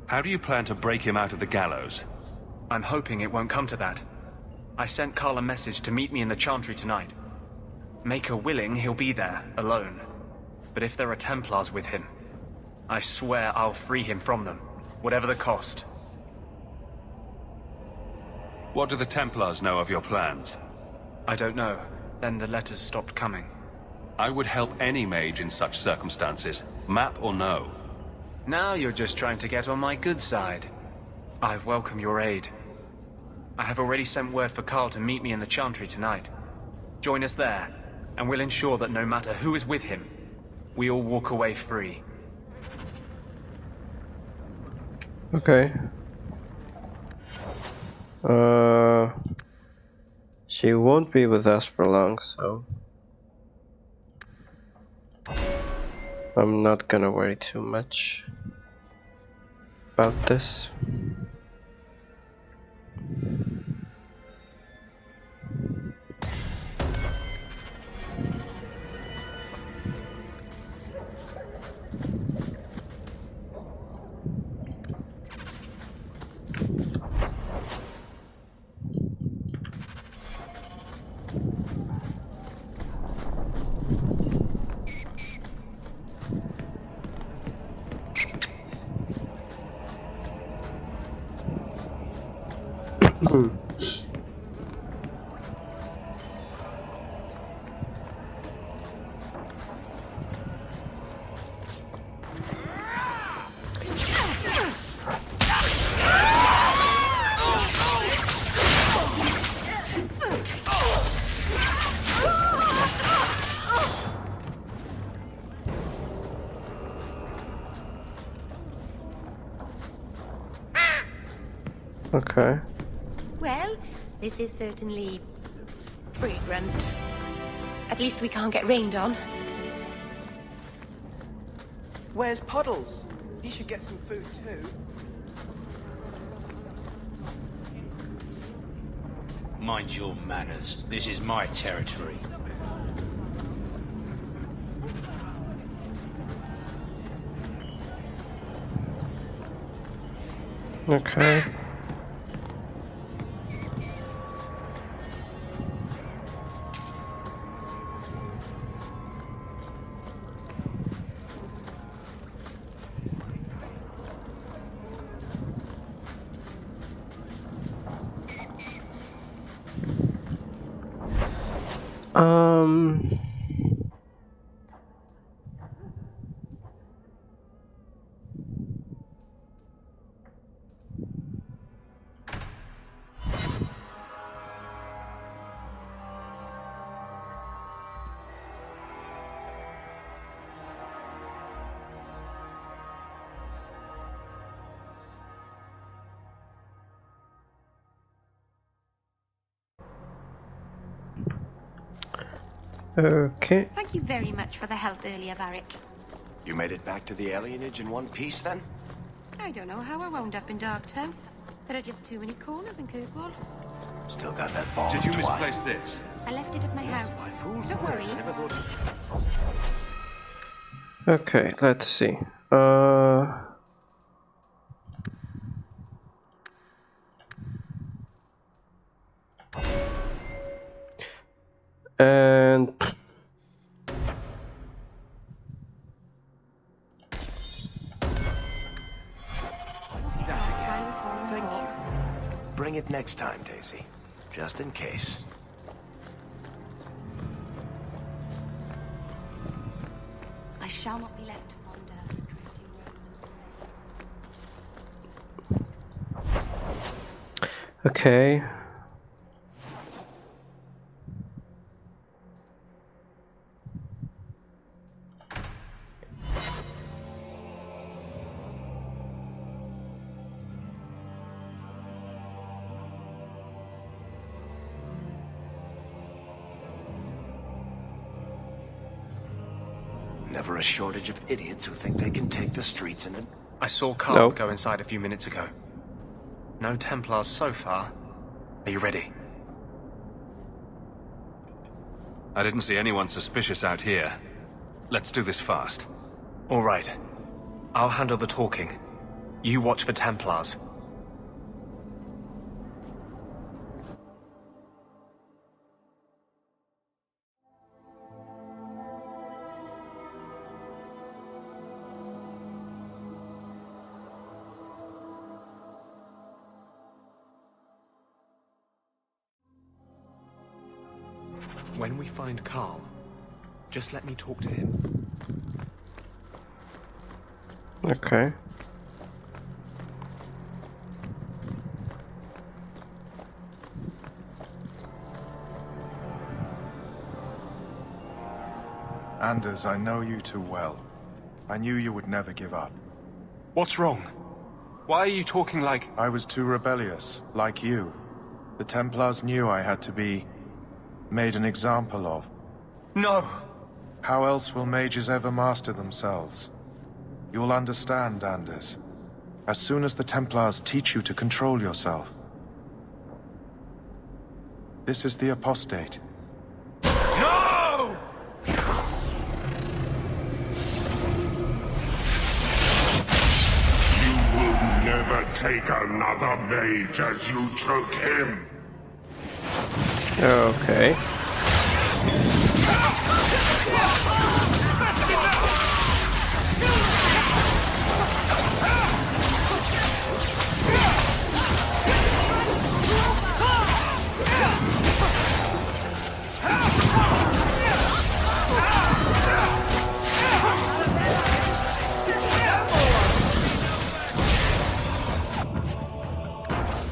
How do you plan to break him out of the gallows? I'm hoping it won't come to that. I sent Karl a message to meet me in the Chantry tonight. Maker willing, he'll be there, alone. But if there are Templars with him, I swear I'll free him from them, whatever the cost. What do the Templars know of your plans? I don't know. Then the letters stopped coming. I would help any mage in such circumstances, map or no. Now you're just trying to get on my good side. I welcome your aid. I have already sent word for Karl to meet me in the Chantry tonight. Join us there, and we'll ensure that no matter who is with him, we all walk away free. Okay. She won't be with us for long, so I'm not gonna worry too much about this. Okay. Well, this is certainly fragrant. At least we can't get rained on. Where's Puddles? He should get some food too. Mind your manners. This is my territory. Okay. Okay. Thank you very much for the help earlier, Varric. You made it back to the alienage in one piece, then? I don't know how I wound up in Darktown. There are just too many corners in Kirkwall. Still got that ball. Did you misplace this? I left it at my house. Don't worry. Okay, let's see. And bring it next time, Daisy. Just in case. I shall not be left to wander. Okay. Never a shortage of idiots who think they can take the streets in it. I saw Carl go inside a few minutes ago. No Templars so far. Are you ready? I didn't see anyone suspicious out here. Let's do this fast. All right. I'll handle the talking. You watch for Templars. When we find Carl, just let me talk to him. Okay. Anders, I know you too well. I knew you would never give up. What's wrong? Why are you talking like... I was too rebellious, like you. The Templars knew I had to be... made an example of. No! How else will mages ever master themselves? You'll understand, Anders. As soon as the Templars teach you to control yourself. This is the Apostate. No! You will never take another mage as you took him. Okay.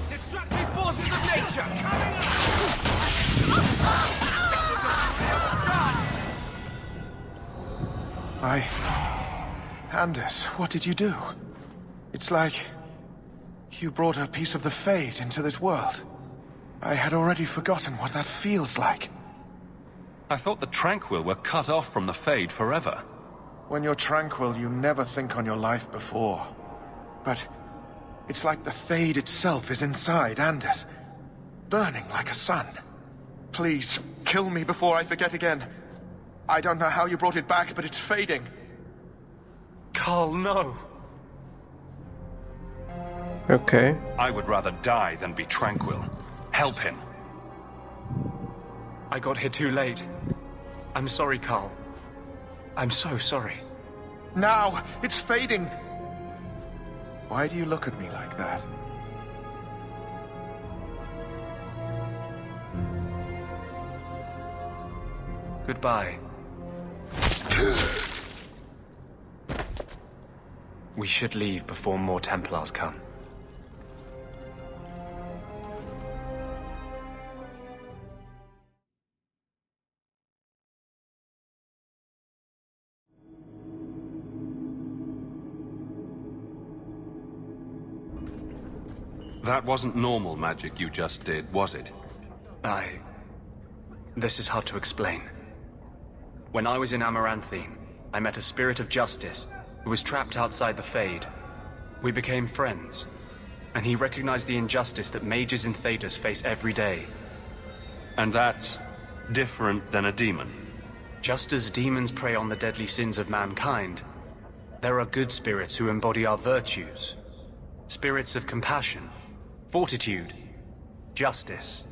Destructive forces of nature coming up! Anders, what did you do? It's like... you brought a piece of the Fade into this world. I had already forgotten what that feels like. I thought the Tranquil were cut off from the Fade forever. When you're tranquil, you never think on your life before. But... it's like the Fade itself is inside Anders. Burning like a sun. Please, kill me before I forget again. I don't know how you brought it back, but it's fading. Carl, no. Okay. I would rather die than be tranquil. Help him. I got here too late. I'm sorry, Carl. I'm so sorry. Now! It's fading! Why do you look at me like that? Goodbye. We should leave before more Templars come. That wasn't normal magic you just did, was it? This is hard to explain. When I was in Amaranthine, I met a spirit of justice who was trapped outside the Fade. We became friends, and he recognized the injustice that mages in Thedas face every day. And that's different than a demon? Just as demons prey on the deadly sins of mankind, there are good spirits who embody our virtues. Spirits of compassion, fortitude, justice.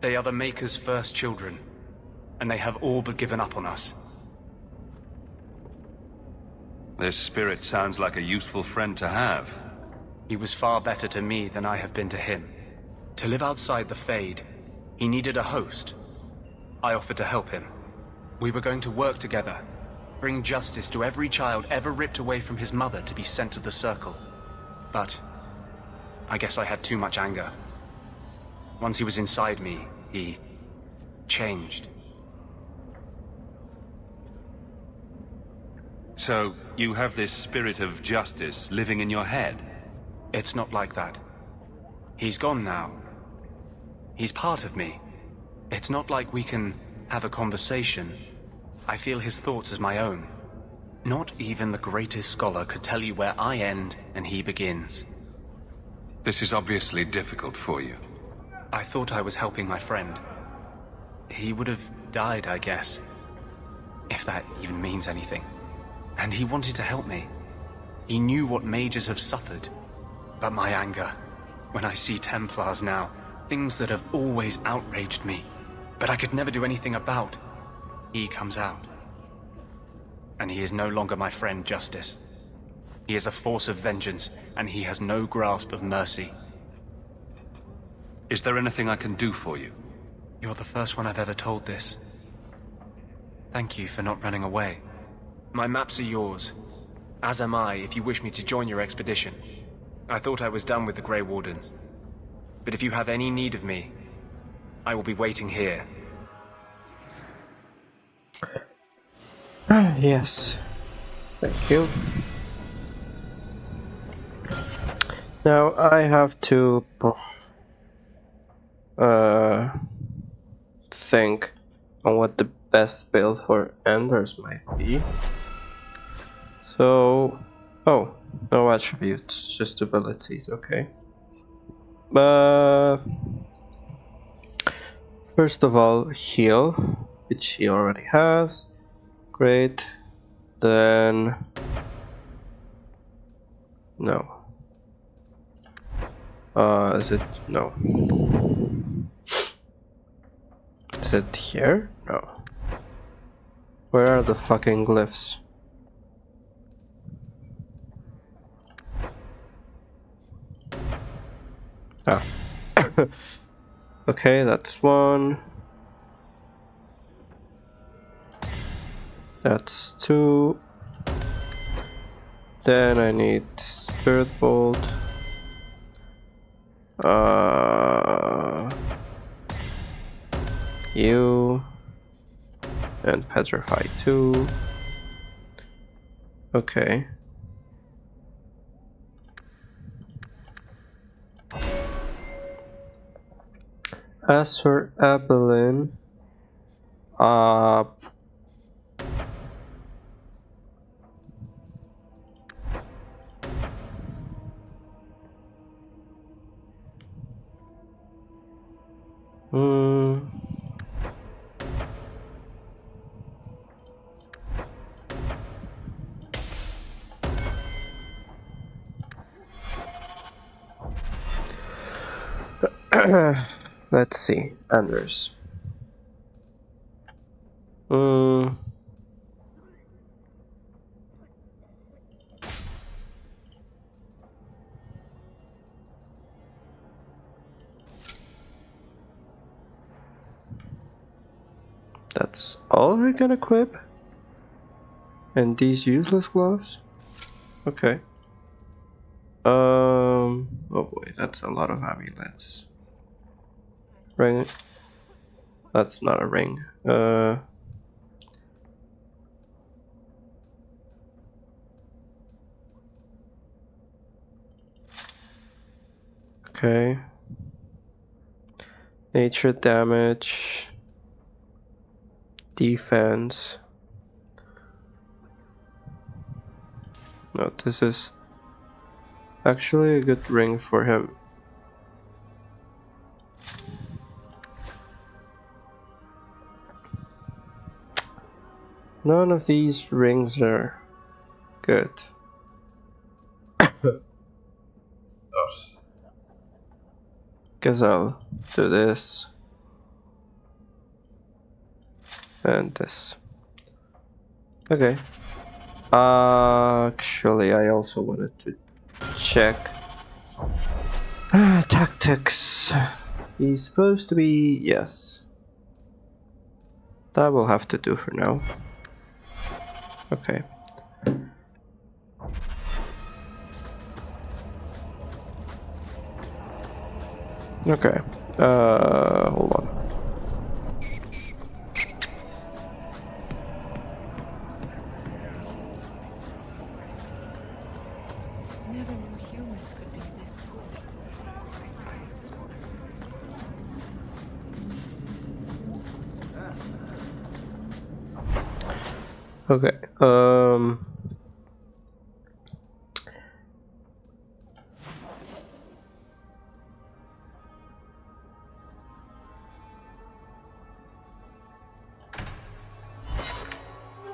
They are the Maker's first children, and they have all but given up on us. This spirit sounds like a useful friend to have. He was far better to me than I have been to him. To live outside the Fade, he needed a host. I offered to help him. We were going to work together, bring justice to every child ever ripped away from his mother to be sent to the Circle. But I guess I had too much anger. Once he was inside me, he changed. So, you have this spirit of justice living in your head? It's not like that. He's gone now. He's part of me. It's not like we can have a conversation. I feel his thoughts as my own. Not even the greatest scholar could tell you where I end and he begins. This is obviously difficult for you. I thought I was helping my friend. He would have died, I guess. If that even means anything. And he wanted to help me. He knew what mages have suffered. But my anger, when I see Templars now, things that have always outraged me, but I could never do anything about, he comes out. And he is no longer my friend, Justice. He is a force of vengeance, and he has no grasp of mercy. Is there anything I can do for you? You're the first one I've ever told this. Thank you for not running away. My maps are yours, as am I if you wish me to join your expedition. I thought I was done with the Grey Wardens. But if you have any need of me, I will be waiting here. Yes. Thank you. Now I have to think on what the best build for Anders might be. So, oh, no attributes, just abilities, okay. First of all, heal, which he already has. Great. Then, no. Is it? No. Is it here? No. Where are the fucking glyphs? Ah. Okay, that's one. That's two. Then I need Spirit Bolt. You and Petrify 2. Okay. As for Evelyn, let's see, Anders. That's all I can equip? And these useless gloves? Okay. Oh boy, that's a lot of amulets. Ring. That's not a ring. Okay. Nature damage. Defense. No, this is actually a good ring for him. None of these rings are good. Guess I'll do this and this. Okay. Actually, I also wanted to check tactics. He's supposed to be... yes. That will have to do for now. Okay. Okay. Hold on. Never knew humans could be this poor. Okay.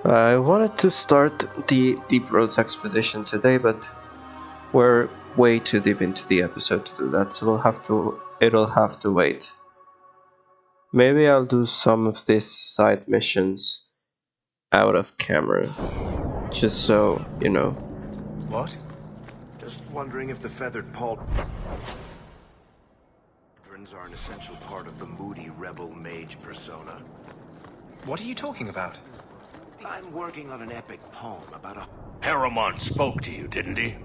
I wanted to start the Deep Roads expedition today, but we're way too deep into the episode to do that, so it'll have to wait. Maybe I'll do some of these side missions out of camera, just so, you know. What? Just wondering if the feathered pauldrons are an essential part of the moody rebel mage persona. What are you talking about? I'm working on an epic poem about a... Harriman spoke to you, didn't he?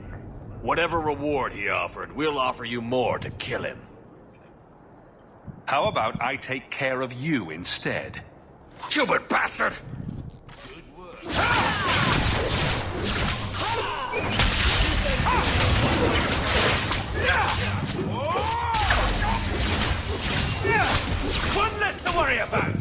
Whatever reward he offered, we'll offer you more to kill him. How about I take care of you instead? Stupid bastard! One less to worry about!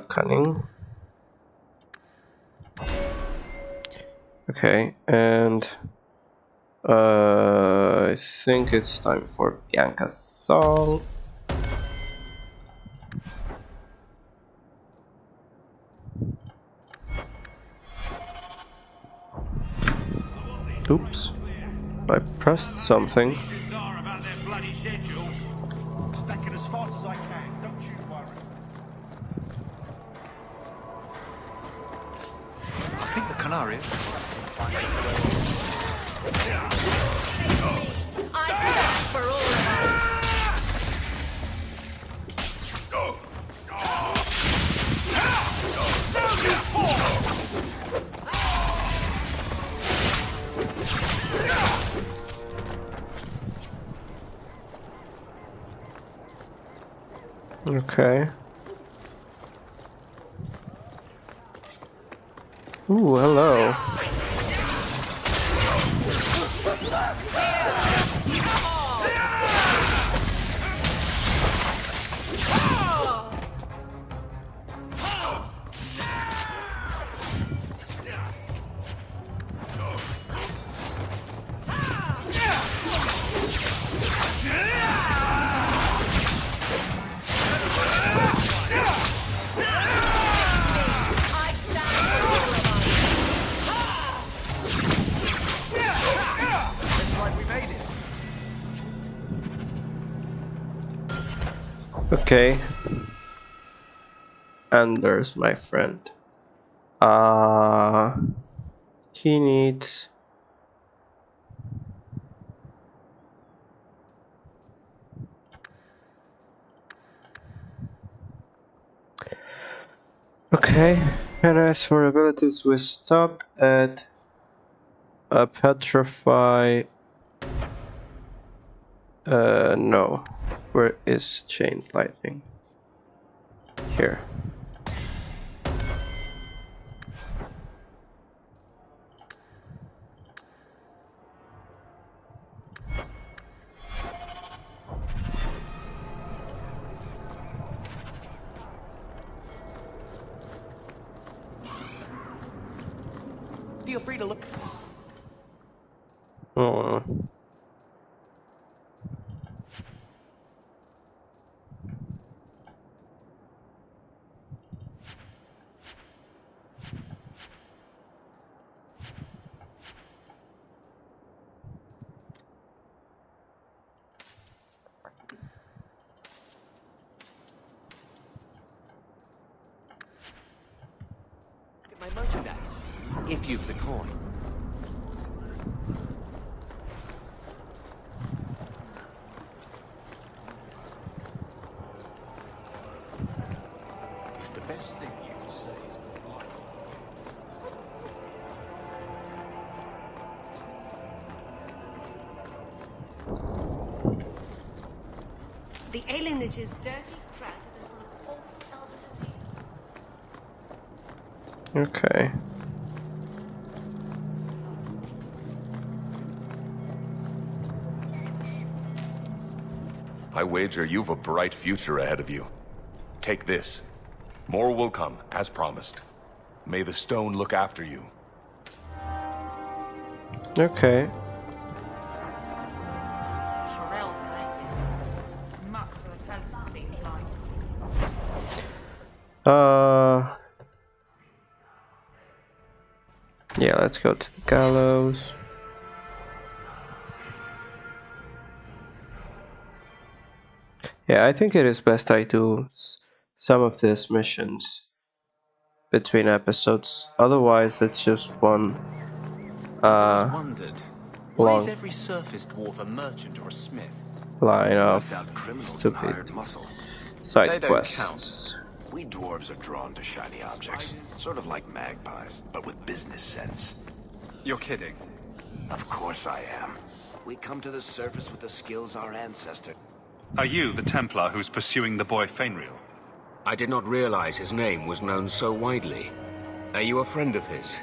Cunning. Okay, and I think it's time for Bianca's song. Oops, I pressed something. Stacking as fast as I can, don't you worry. I think the Canary. I stand for all of us. Okay. Ooh, hello. Okay. And there's my friend. He needs... Okay, and as for abilities, we stopped at Petrify. No. Where is Chain Lightning? Here. Feel free to look. Oh. if you've the coin. If the best thing you can say is goodbye. The alienage is dirty, cracked, and full of awful elders. Okay. I wager you've a bright future ahead of you. Take this. More will come, as promised. May the stone look after you. Okay. Thrilled to make it. Much for the coast, seems like. Yeah, let's go to the gallows. Yeah, I think it is best I do some of these missions between episodes. Otherwise, it's just one I wondered, why long is every surface dwarf a merchant or a smith? line of Without criminals and stupid hired muscle. side They don't quests. We dwarves are drawn to shiny objects, sort of like magpies, but with business sense. You're kidding. Of course I am. We come to the surface with the skills our ancestors. Are you the Templar who's pursuing the boy Fainriel? I did not realize his name was known so widely. Are you a friend of his?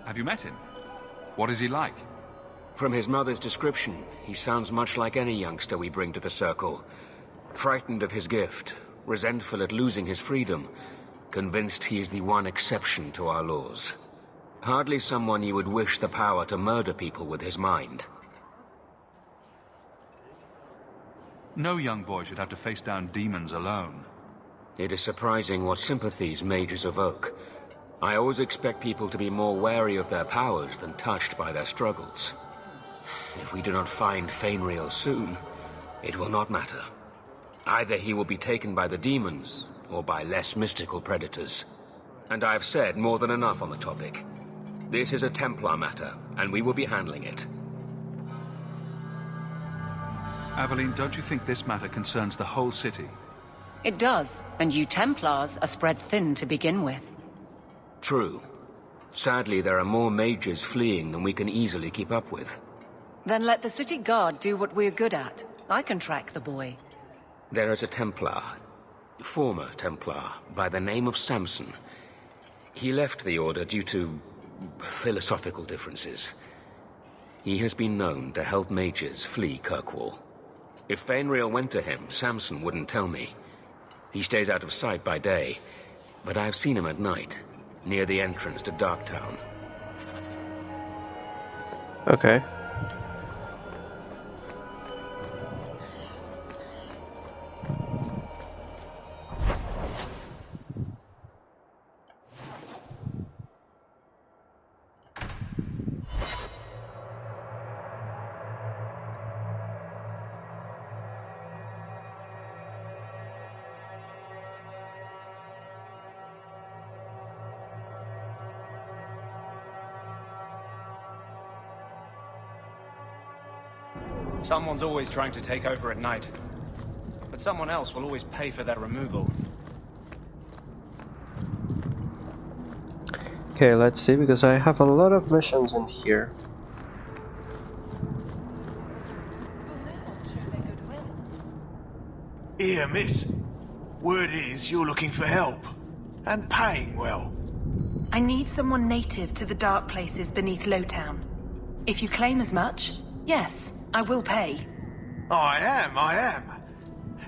Have you met him? What is he like? From his mother's description, he sounds much like any youngster we bring to the Circle. Frightened of his gift, resentful at losing his freedom, convinced he is the one exception to our laws. Hardly someone you would wish the power to murder people with his mind. No young boy should have to face down demons alone. It is surprising what sympathies mages evoke. I always expect people to be more wary of their powers than touched by their struggles. If we do not find Fainriel soon, it will not matter. Either he will be taken by the demons, or by less mystical predators. And I have said more than enough on the topic. This is a Templar matter, and we will be handling it. Aveline, don't you think this matter concerns the whole city? It does, and you Templars are spread thin to begin with. True. Sadly, there are more mages fleeing than we can easily keep up with. Then let the city guard do what we're good at. I can track the boy. There is a Templar, former Templar, by the name of Samson. He left the Order due to philosophical differences. He has been known to help mages flee Kirkwall. If Fainriel went to him, Samson wouldn't tell me. He stays out of sight by day, but I've seen him at night, near the entrance to Darktown. Okay. Someone's always trying to take over at night. But someone else will always pay for their removal. Okay, let's see, because I have a lot of missions in here. Here, miss. Word is you're looking for help. And paying well. I need someone native to the dark places beneath Lowtown. If you claim as much, yes, I will pay. I am.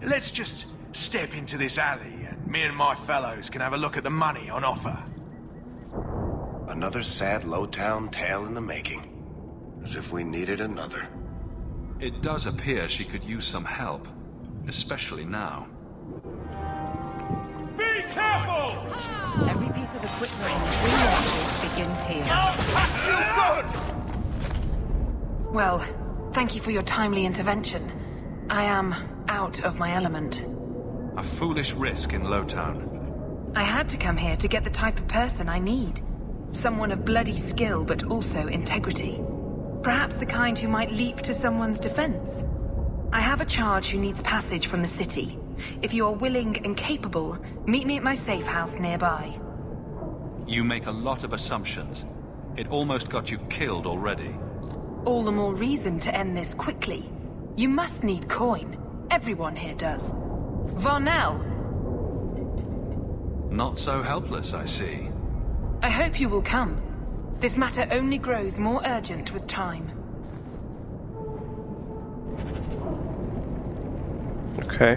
Let's just step into this alley and me and my fellows can have a look at the money on offer. Another sad Lowtown tale in the making. As if we needed another. It does appear she could use some help, especially now. Be careful! Every piece of equipment in the Green Ranges begins here. Well, thank you for your timely intervention. I am out of my element. A foolish risk in Lowtown. I had to come here to get the type of person I need. Someone of bloody skill, but also integrity. Perhaps the kind who might leap to someone's defense. I have a charge who needs passage from the city. If you are willing and capable, meet me at my safe house nearby. You make a lot of assumptions. It almost got you killed already. All the more reason to end this quickly. You must need coin. Everyone here does. Varnell! Not so helpless, I see. I hope you will come. This matter only grows more urgent with time. Okay.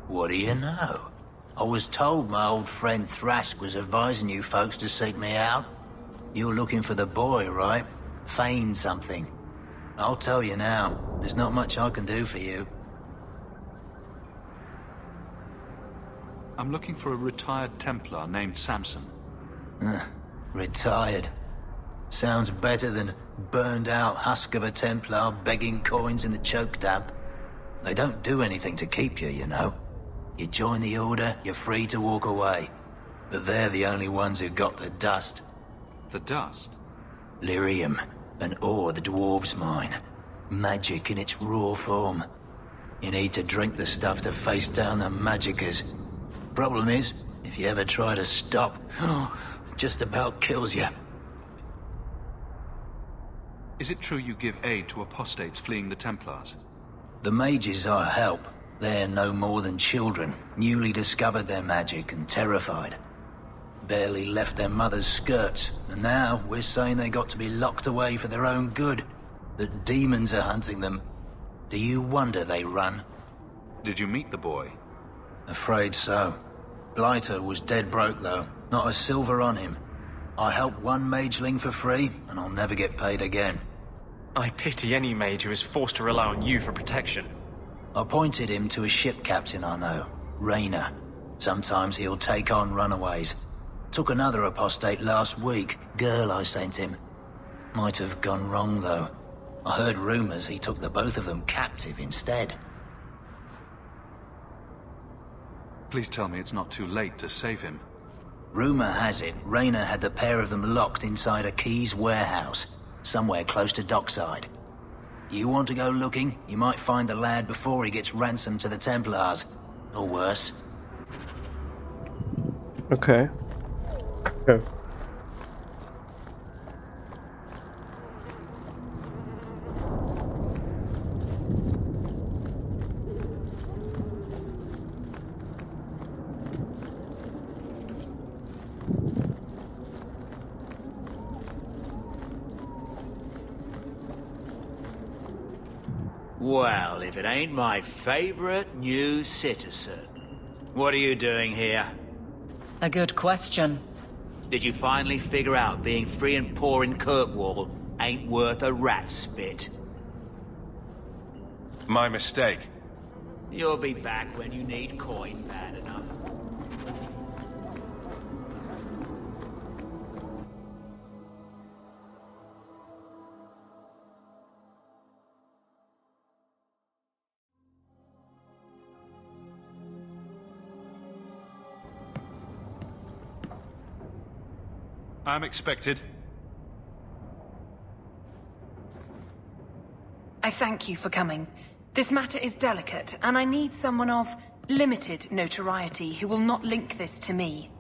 What do you know? I was told my old friend Thrask was advising you folks to seek me out. You're looking for the boy, right? Feign something. I'll tell you now, there's not much I can do for you. I'm looking for a retired Templar named Samson. Retired. Sounds better than burned out husk of a Templar begging coins in the choke damp. They don't do anything to keep you, you know. You join the Order, you're free to walk away. But they're the only ones who've got the dust. The dust? Lyrium, an ore the dwarves mine. Magic in its raw form. You need to drink the stuff to face down the magicers. Problem is, if you ever try to stop, it just about kills you. Is it true you give aid to apostates fleeing the Templars? The mages I help, they're no more than children, newly discovered their magic and terrified. Barely left their mother's skirts, and now we're saying they got to be locked away for their own good. That demons are hunting them. Do you wonder they run? Did you meet the boy? Afraid so. Blighter was dead broke though, not a silver on him. I helped one mageling for free, and I'll never get paid again. I pity any mage who is forced to rely on you for protection. I pointed him to a ship captain I know, Rayner. Sometimes he'll take on runaways. Took another apostate last week, girl I sent him. Might have gone wrong though. I heard rumors he took the both of them captive instead. Please tell me it's not too late to save him. Rumor has it, Rayner had the pair of them locked inside a Keys warehouse, somewhere close to dockside. You want to go looking, you might find the lad before he gets ransomed to the Templars. Or worse. Okay. Okay. Well, if it ain't my favorite new citizen. What are you doing here? A good question. Did you finally figure out being free and poor in Kirkwall ain't worth a rat's spit? My mistake. You'll be back when you need coin bad enough. I'm expected. I thank you for coming. This matter is delicate, and I need someone of limited notoriety who will not link this to me.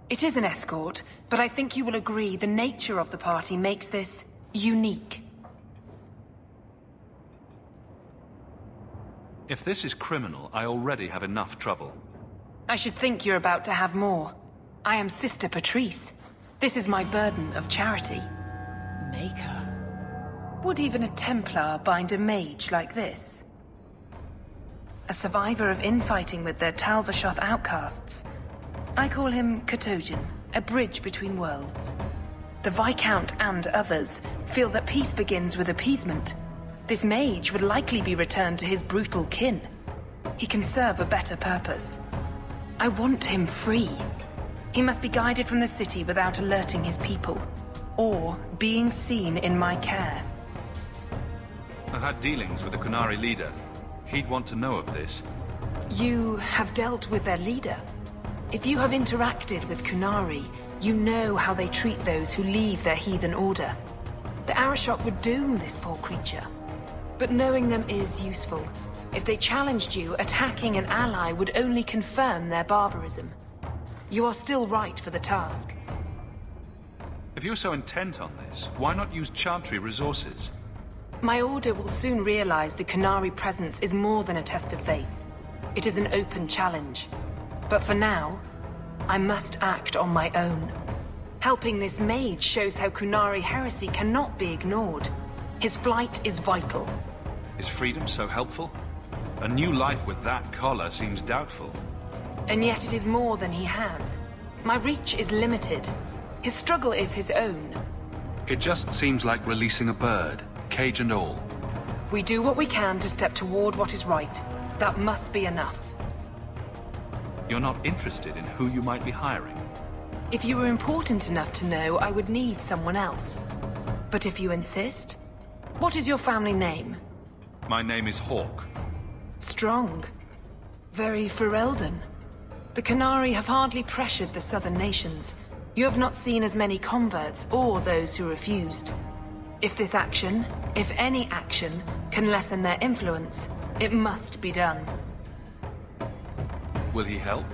It is an escort, but I think you will agree the nature of the party makes this unique. If this is criminal, I already have enough trouble. I should think you're about to have more. I am Sister Patrice. This is my burden of charity. Maker. Would even a Templar bind a mage like this? A survivor of infighting with their Tal Vashoth outcasts. I call him Katojan, a bridge between worlds. The Viscount and others feel that peace begins with appeasement. This mage would likely be returned to his brutal kin. He can serve a better purpose. I want him free. He must be guided from the city without alerting his people. or being seen in my care. I've had dealings with the Qunari leader. He'd want to know of this. You have dealt with their leader. If you have interacted with Qunari, you know how they treat those who leave their heathen order. The Arishok would doom this poor creature. But knowing them is useful. If they challenged you, attacking an ally would only confirm their barbarism. You are still right for the task. If you're so intent on this, why not use Chantry resources? My order will soon realize the Qunari presence is more than a test of faith. It is an open challenge. But for now, I must act on my own. Helping this mage shows how Qunari heresy cannot be ignored. His flight is vital. Is freedom so helpful? A new life with that collar seems doubtful. And yet it is more than he has. My reach is limited. His struggle is his own. It just seems like releasing a bird, cage and all. We do what we can to step toward what is right. That must be enough. You're not interested in who you might be hiring? If you were important enough to know, I would need someone else. But if you insist... What is your family name? My name is Hawke. Strong. Very Ferelden. The Qunari have hardly pressured the southern nations. You have not seen as many converts or those who refused. If this action, if any action, can lessen their influence, it must be done. Will he help?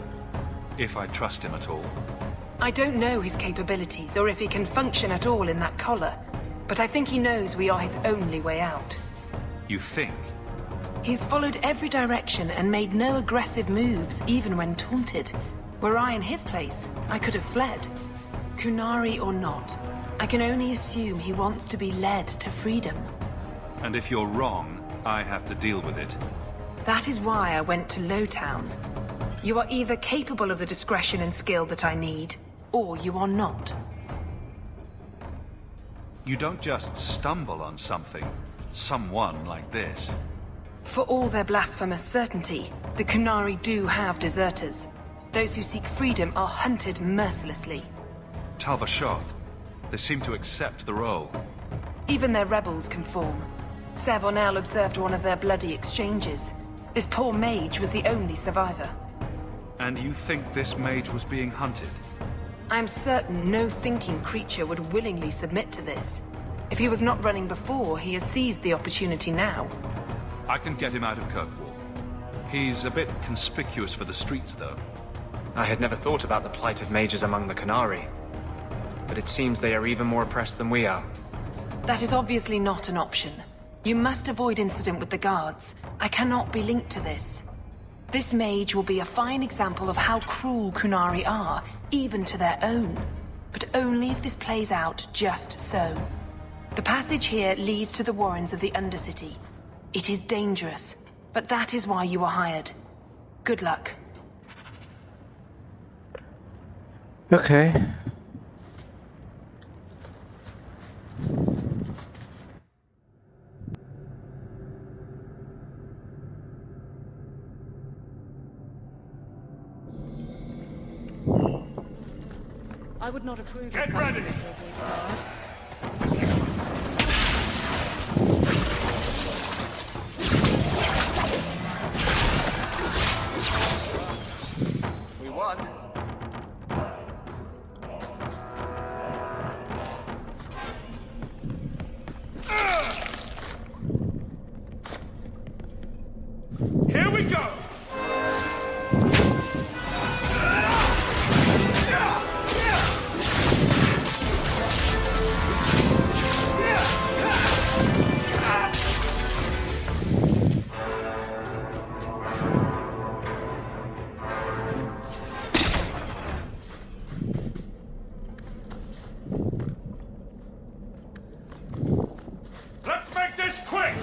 If I trust him at all? I don't know his capabilities or if he can function at all in that collar, but I think he knows we are his only way out. You think? He's followed every direction and made no aggressive moves, even when taunted. Were I in his place, I could have fled. Qunari or not, I can only assume he wants to be led to freedom. And if you're wrong, I have to deal with it. That is why I went to Lowtown. You are either capable of the discretion and skill that I need, or you are not. You don't just stumble on something, someone like this. For all their blasphemous certainty, the Qunari do have deserters. Those who seek freedom are hunted mercilessly. Tal Vashoth, they seem to accept the role. Even their rebels conform. Savonel observed one of their bloody exchanges. This poor mage was the only survivor. And you think this mage was being hunted? I am certain no thinking creature would willingly submit to this. If he was not running before, he has seized the opportunity now. I can get him out of Kirkwall. He's a bit conspicuous for the streets, though. I had never thought about the plight of mages among the Qunari. But it seems they are even more oppressed than we are. That is obviously not an option. You must avoid incident with the guards. I cannot be linked to this. This mage will be a fine example of how cruel Qunari are, even to their own. But only if this plays out just so. The passage here leads to the warrens of the Undercity. It is dangerous, but that is why you are hired. Good luck. Okay. I would not approve Get of ready! We won. Here we go! Let's make this quick!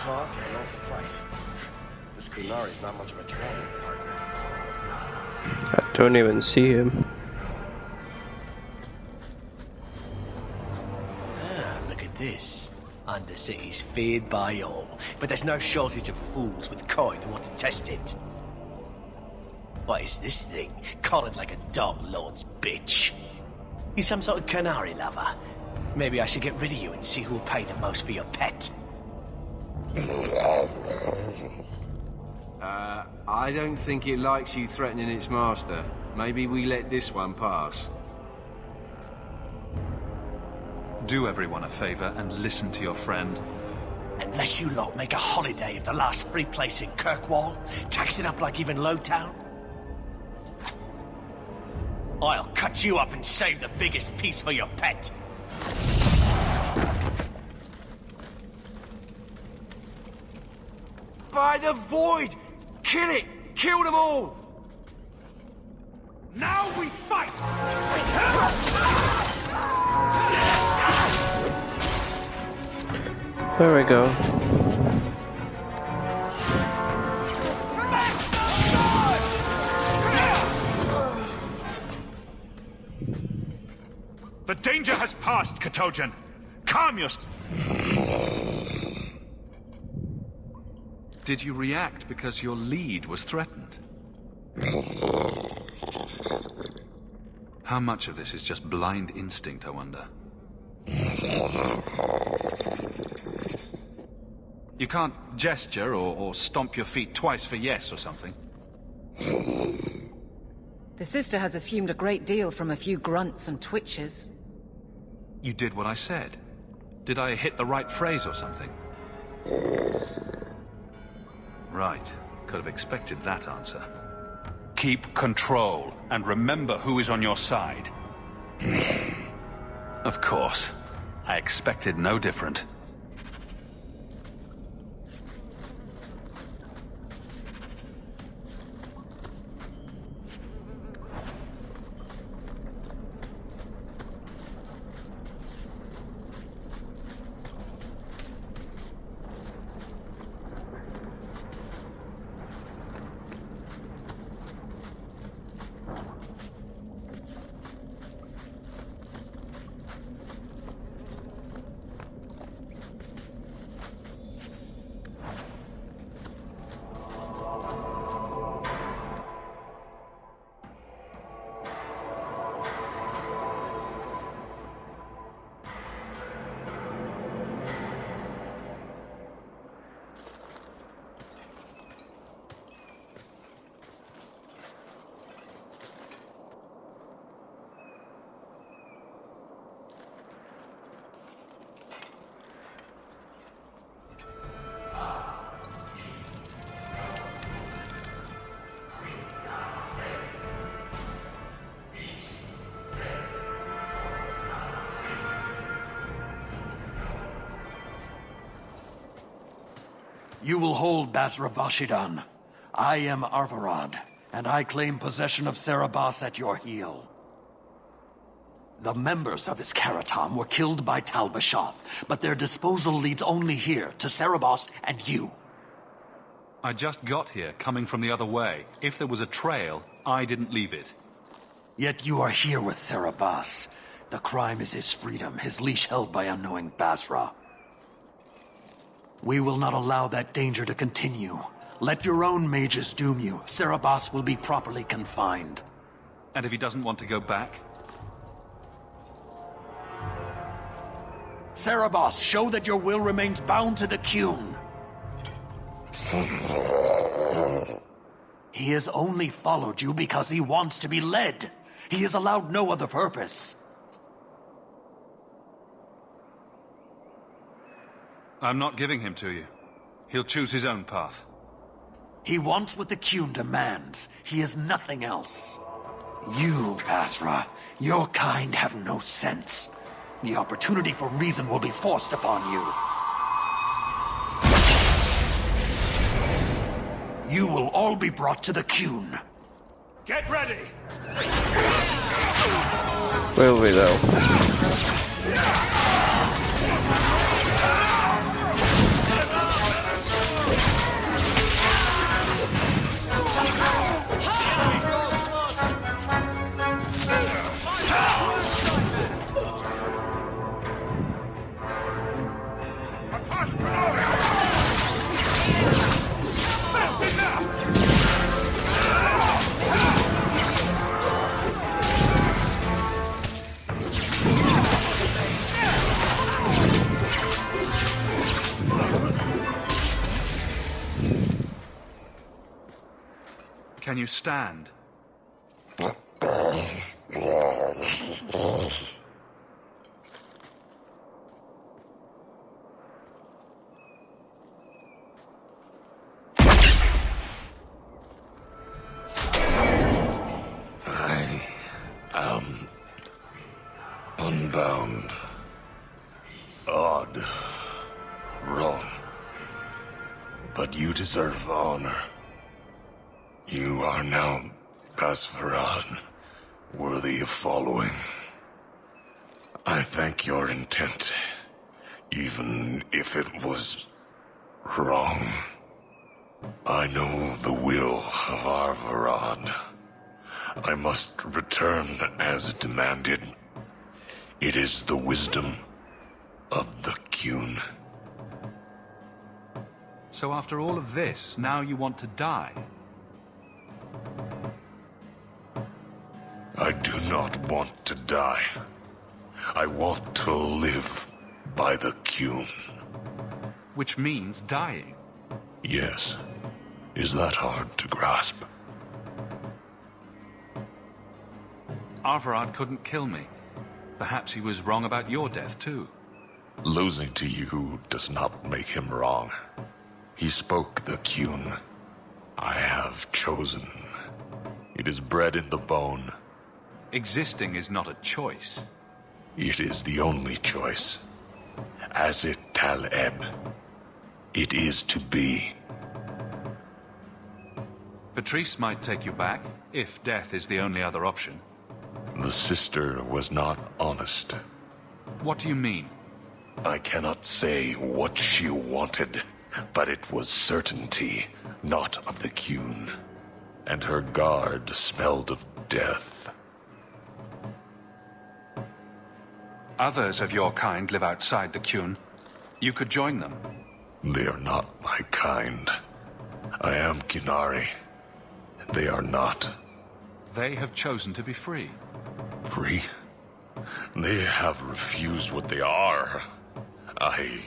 talk and no fight. This Qunari's not much of a training partner. I don't even see him. Look at this. Undercity's feared by all, but there's no shortage of fools with coin who want to test it. What is this thing? Collared like a dog lord's bitch. You some sort of Qunari lover? Maybe I should get rid of you and see who will pay the most for your pet. I don't think it likes you threatening its master. Maybe we let this one pass. Do everyone a favor and listen to your friend. Unless you lot make a holiday of the last free place in Kirkwall, tax it up like even Lowtown, I'll cut you up and save the biggest piece for your pet. By the void! Kill it! Kill them all! Now we fight! There we go. The danger has passed, Katojan. Calm yourself. Did you react because your lead was threatened? How much of this is just blind instinct, I wonder? You can't gesture or stomp your feet twice for yes or something. The sister has assumed a great deal from a few grunts and twitches. You did what I said. Did I hit the right phrase or something? Right. Could have expected that answer. Keep control, and remember who is on your side. Of course. I expected no different. You will hold Basra Vashidan. I am Arvarad, and I claim possession of Serabas at your heel. The members of Iskaratam were killed by Tal Vashoth, but their disposal leads only here, to Serabas and you. I just got here, coming from the other way. If there was a trail, I didn't leave it. Yet you are here with Serabas. The crime is his freedom, his leash held by unknowing Basra. We will not allow that danger to continue. Let your own mages doom you. Serabas will be properly confined. And if he doesn't want to go back? Serabas, show that your will remains bound to the Qun. He has only followed you because he wants to be led. He has allowed no other purpose. I'm not giving him to you. He'll choose his own path. He wants what the Qun demands. He is nothing else. You, Basra, your kind have no sense. The opportunity for reason will be forced upon you. You will all be brought to the Qun. Get ready! Will we though? Can you stand? I am unbound. Odd. Wrong. But you deserve honor. You are now Basvarad, worthy of following. I thank your intent, even if it was wrong. I know the will of Arvarad. I must return as demanded. It is the wisdom of the Qun. So after all of this, now you want to die? I do not want to die. I want to live by the Qun. Which means dying. Yes. Is that hard to grasp? Arvarad couldn't kill me. Perhaps he was wrong about your death, too. Losing to you does not make him wrong. He spoke the Qun. I have chosen. It is bred in the bone. Existing is not a choice. It is the only choice. As it Taleb. It is to be. Patrice might take you back, if death is the only other option. The sister was not honest. What do you mean? I cannot say what she wanted, but it was certainty, not of the Qun. And her guard smelled of death. Others of your kind live outside the Qun. You could join them. They are not my kind. I am Qunari. They are not. They have chosen to be free. Free? They have refused what they are. I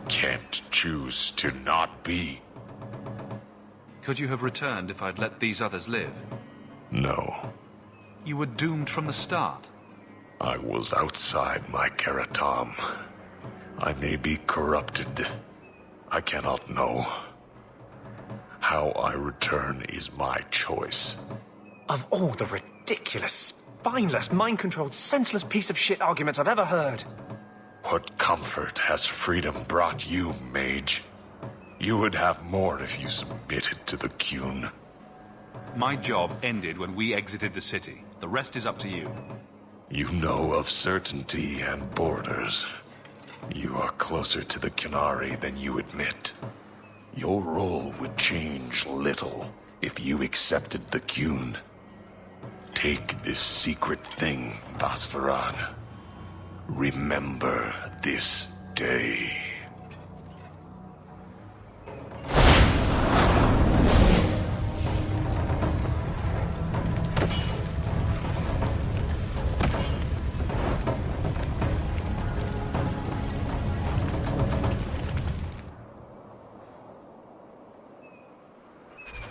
can't choose to not be. Could you have returned if I'd let these others live? No. You were doomed from the start. I was outside my Keratam. I may be corrupted. I cannot know. How I return is my choice. Of all the ridiculous, spineless, mind-controlled, senseless piece of shit arguments I've ever heard. What comfort has freedom brought you, mage? You would have more if you submitted to the Qun. My job ended when we exited the city. The rest is up to you. You know of certainty and borders. You are closer to the Qunari than you admit. Your role would change little if you accepted the Qun. Take this secret thing, Basvarad. Remember this day.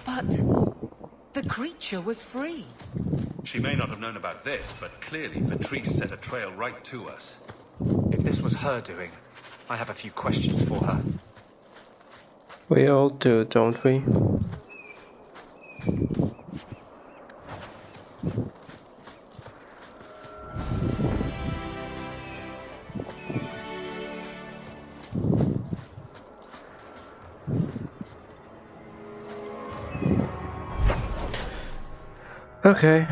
But the creature was free. She may not have known about this, but clearly Patrice set a trail right to us. If this was her doing, I have a few questions for her. We all do, don't we? Okay,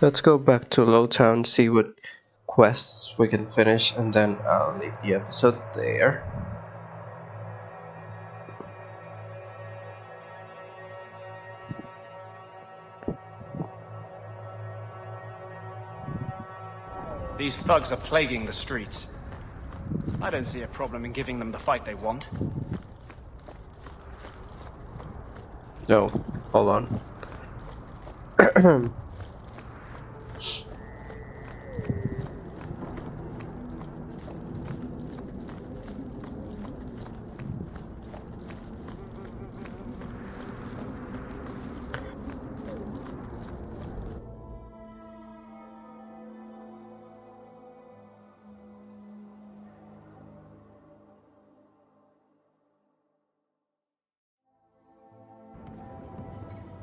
let's go back to Lowtown, see what quests we can finish, and then I'll leave the episode there. These thugs are plaguing the streets. I don't see a problem in giving them the fight they want. No, hold on.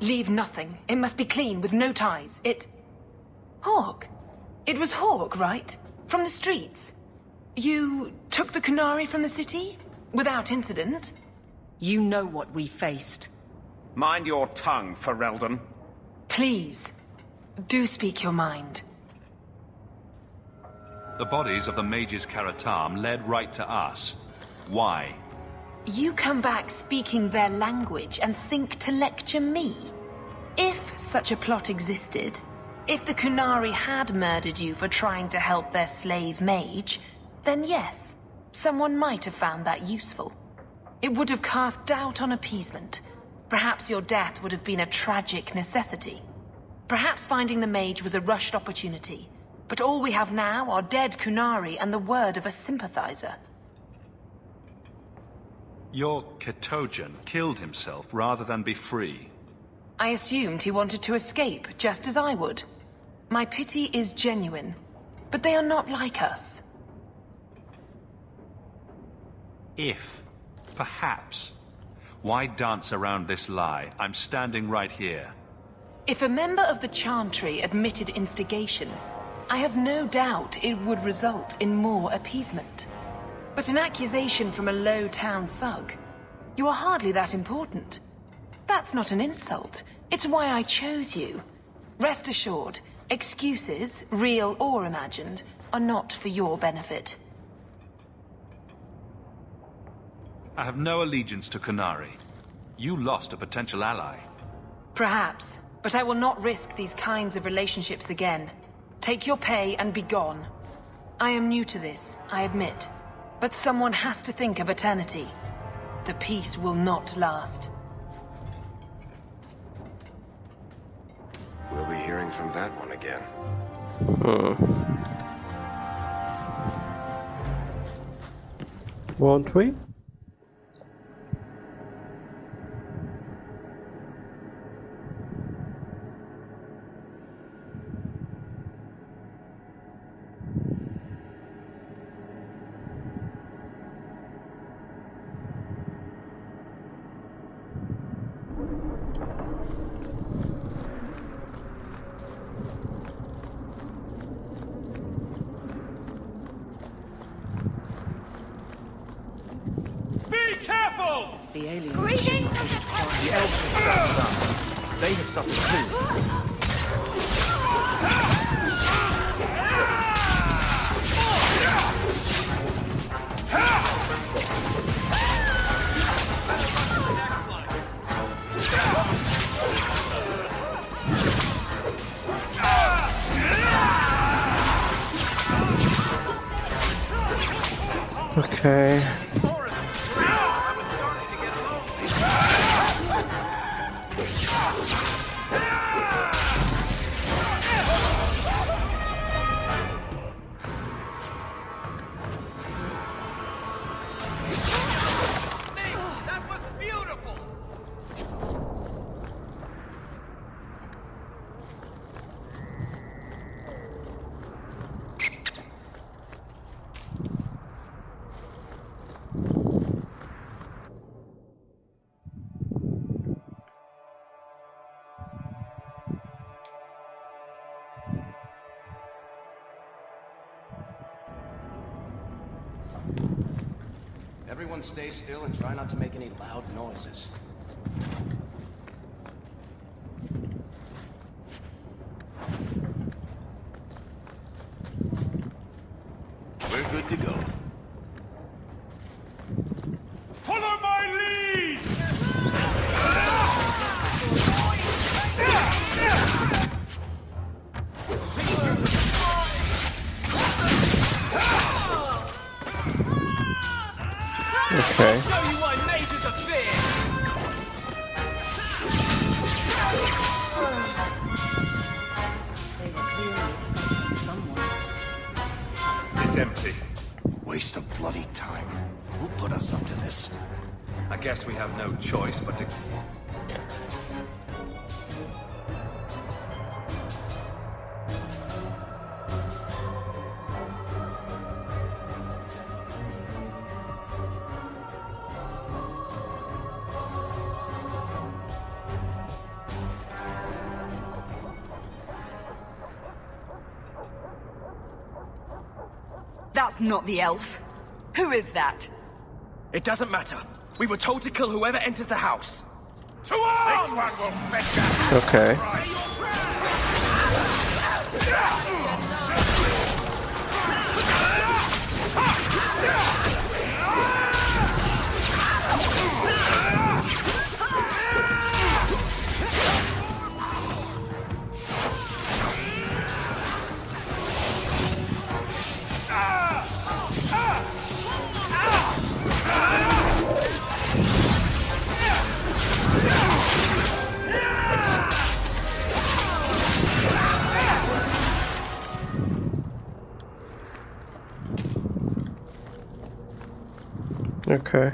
Leave nothing. It must be clean, with no ties. Hawk. It was Hawk, right? From the streets. You took the Qunari from the city? Without incident? You know what we faced. Mind your tongue, Ferelden. Please, do speak your mind. The bodies of the mages Karatam led right to us. Why? You come back speaking their language and think to lecture me? If such a plot existed, if the Qunari had murdered you for trying to help their slave mage, then yes, someone might have found that useful. It would have cast doubt on appeasement. Perhaps your death would have been a tragic necessity. Perhaps finding the mage was a rushed opportunity. But all we have now are dead Qunari and the word of a sympathizer. Your Ketogen killed himself rather than be free. I assumed he wanted to escape, just as I would. My pity is genuine, but they are not like us. If, perhaps, why dance around this lie? I'm standing right here. If a member of the Chantry admitted instigation, I have no doubt it would result in more appeasement. But an accusation from a low-town thug? You are hardly that important. That's not an insult. It's why I chose you. Rest assured, excuses, real or imagined, are not for your benefit. I have no allegiance to Qunari. You lost a potential ally. Perhaps, but I will not risk these kinds of relationships again. Take your pay and be gone. I am new to this, I admit. But someone has to think of eternity. The peace will not last. We'll be hearing from that one again. Won't we? The alien. Greetings! The elves have stepped up. They have suffered too. Okay. That was beautiful! Everyone stay still and try not to make any loud noises. We're good to go. Follow my lead! Okay. Show you why mages are feared! They were clearly expecting someone. It's empty. Waste of bloody time. Who put us up to this? I guess we have no choice but to... That's not the elf. Who is that? It doesn't matter. We were told to kill whoever enters the house. To arms! This one will fetch us. Okay. Okay.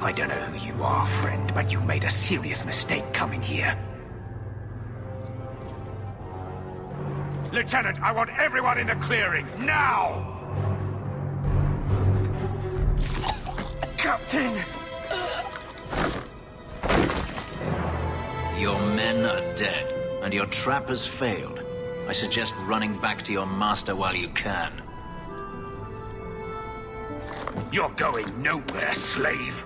I don't know who you are, friend, but you made a serious mistake coming here. Lieutenant, I want everyone in the clearing, now! Captain! Your men are dead, and your trap has failed. I suggest running back to your master while you can. You're going nowhere, slave!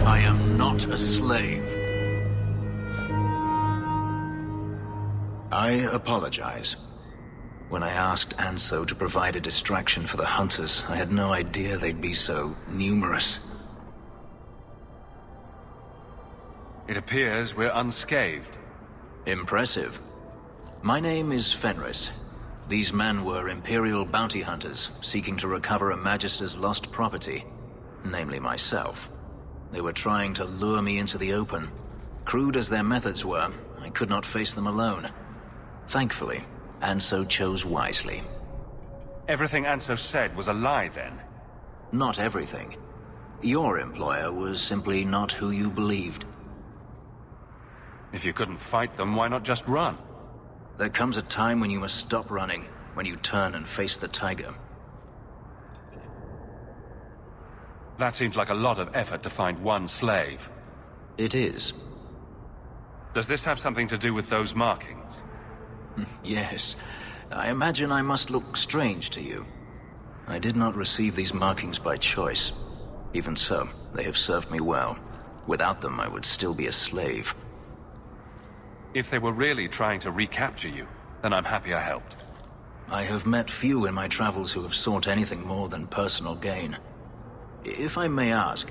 I am not a slave. I apologize. When I asked Anso to provide a distraction for the hunters, I had no idea they'd be so numerous. It appears we're unscathed. Impressive. My name is Fenris. These men were Imperial bounty hunters, seeking to recover a Magister's lost property, namely myself. They were trying to lure me into the open. Crude as their methods were, I could not face them alone. Thankfully, Anso chose wisely. Everything Anso said was a lie, then? Not everything. Your employer was simply not who you believed. If you couldn't fight them, why not just run? There comes a time when you must stop running, when you turn and face the tiger. That seems like a lot of effort to find one slave. It is. Does this have something to do with those markings? Yes. I imagine I must look strange to you. I did not receive these markings by choice. Even so, they have served me well. Without them, I would still be a slave. If they were really trying to recapture you, then I'm happy I helped. I have met few in my travels who have sought anything more than personal gain. If I may ask,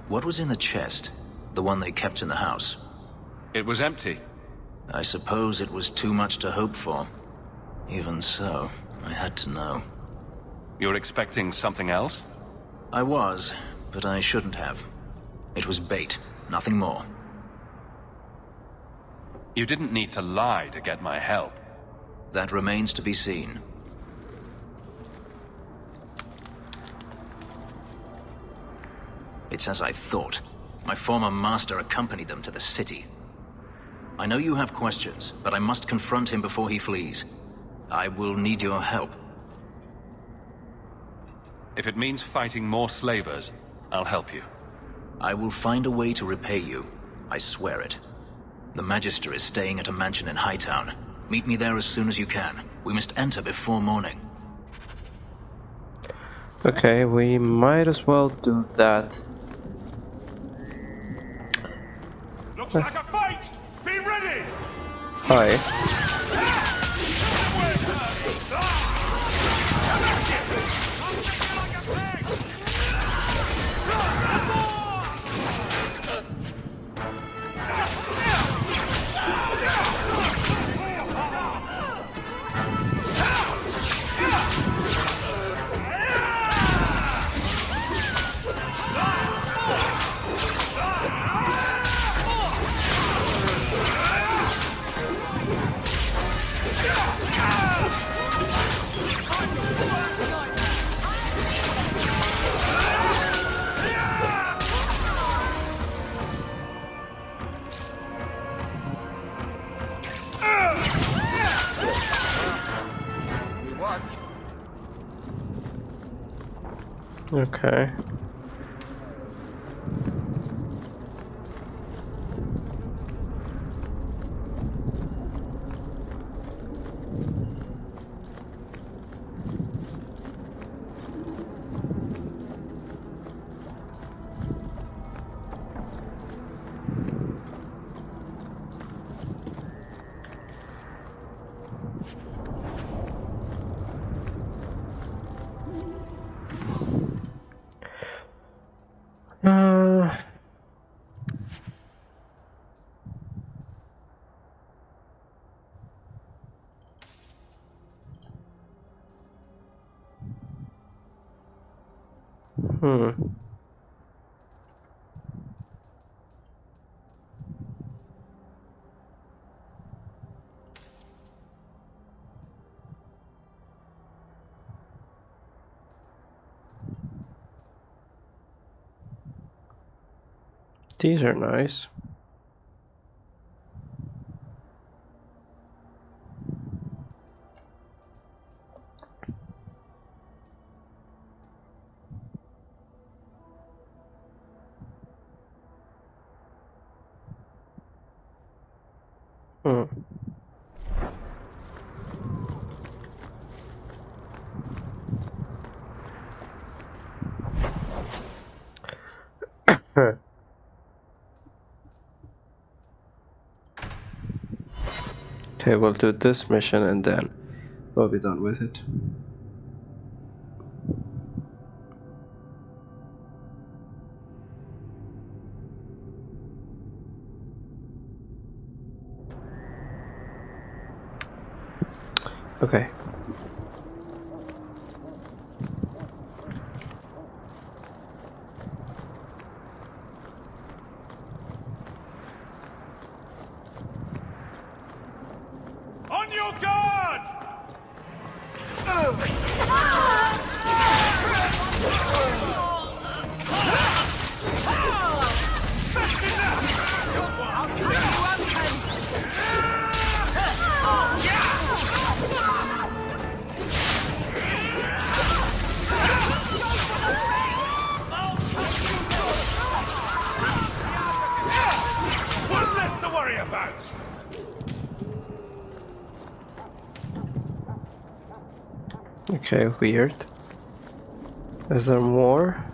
what was in the chest? The one they kept in the house? It was empty. I suppose it was too much to hope for. Even so, I had to know. You're expecting something else? I was, but I shouldn't have. It was bait, nothing more. You didn't need to lie to get my help. That remains to be seen. It's as I thought. My former master accompanied them to the city. I know you have questions, but I must confront him before he flees. I will need your help. If it means fighting more slavers, I'll help you. I will find a way to repay you. I swear it. The Magister is staying at a mansion in Hightown. Meet me there as soon as you can. We must enter before morning. Okay, we might as well do that. Looks like a fight! Be ready! Hi. Okay. These are nice. Okay, we'll do this mission and then we'll be done with it. Okay. On your guard! One less to worry about! Okay, weird. Is there more?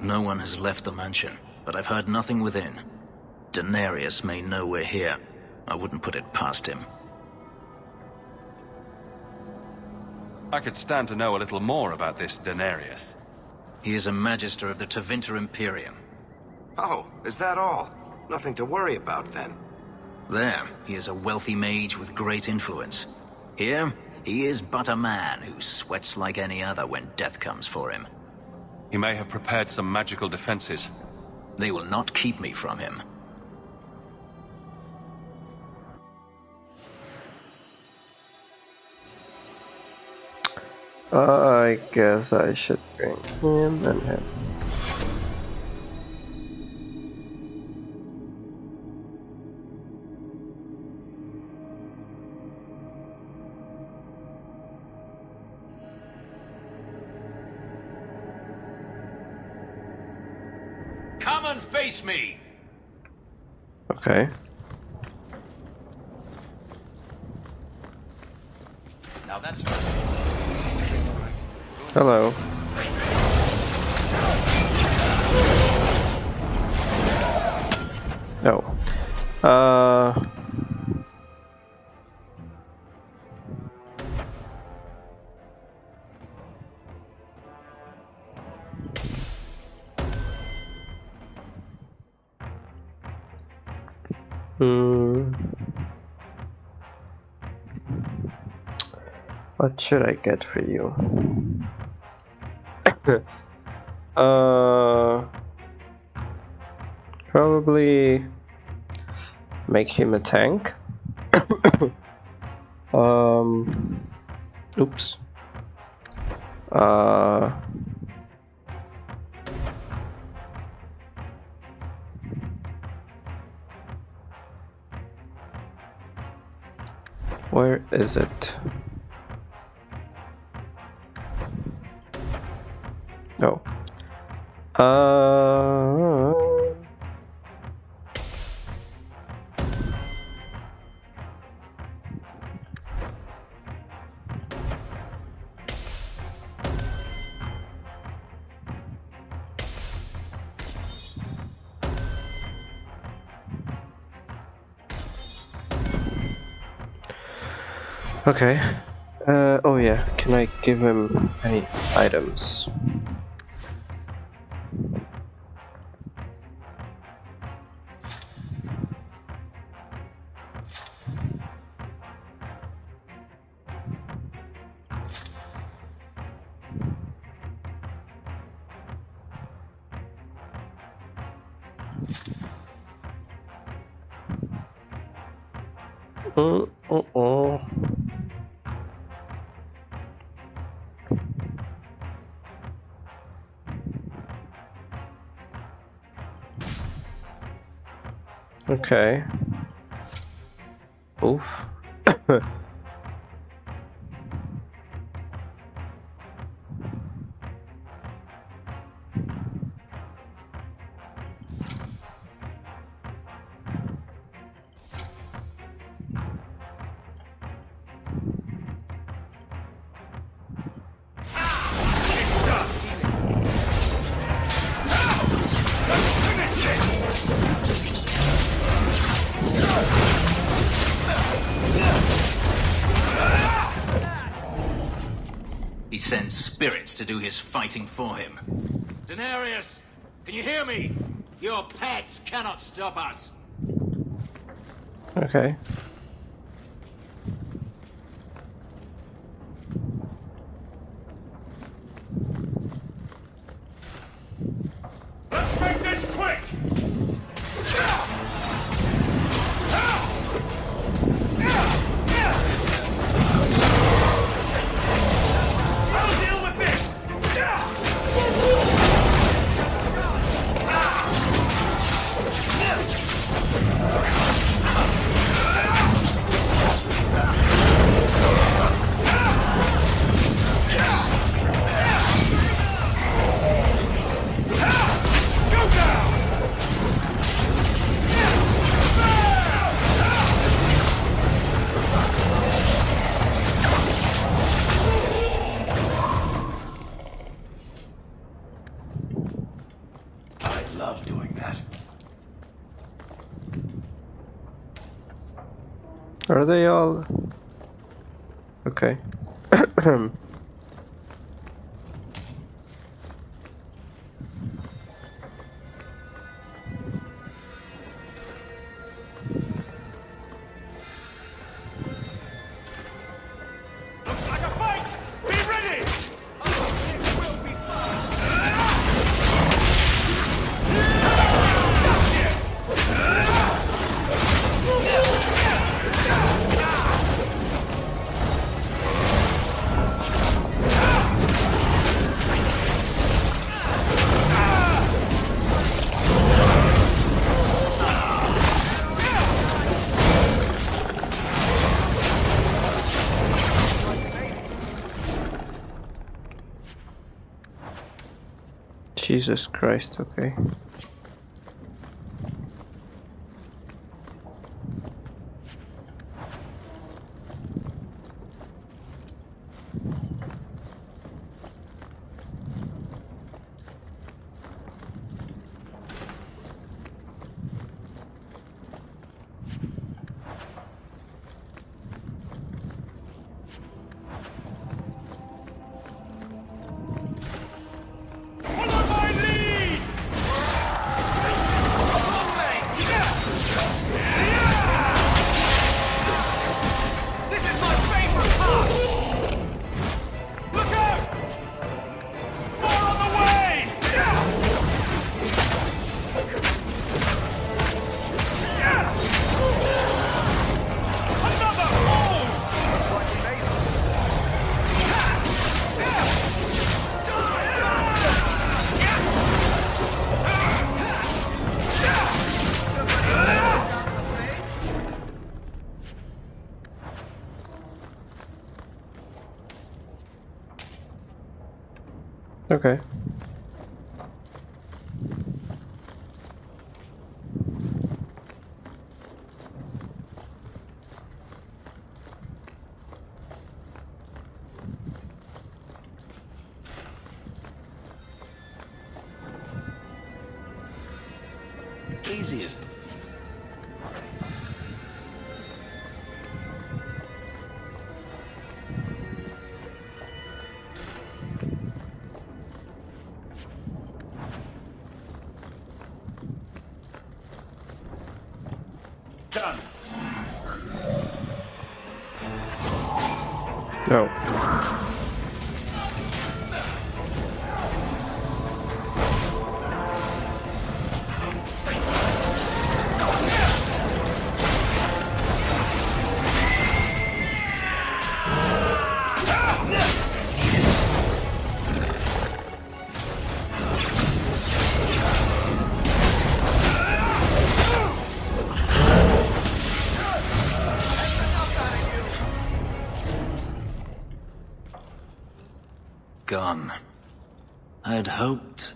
No one has left the mansion, but I've heard nothing within. Daenerys may know we're here. I wouldn't put it past him. I could stand to know a little more about this Daenerys. He is a Magister of the Tevinter Imperium. Oh, is that all? Nothing to worry about then. There, he is a wealthy mage with great influence. Here, he is but a man who sweats like any other when death comes for him. He may have prepared some magical defenses. They will not keep me from him. I guess I should bring him and him. Come and face me! Okay. Now that's... Hello. No. What should I get for you? Probably make him a tank. Oops. Where is it? No. Okay. Oh yeah, can I give him any items? Okay. Oof. He sends spirits to do his fighting for him. Daenerys, can you hear me? Your pets cannot stop us. Okay. Let's make this quick! I'll deal with this! I love doing that. Are they all? Okay. Looks like a fight! Be ready! Jesus Christ, okay. Follow my lead! Okay. Easy as... Done. No. Gone. I'd hoped...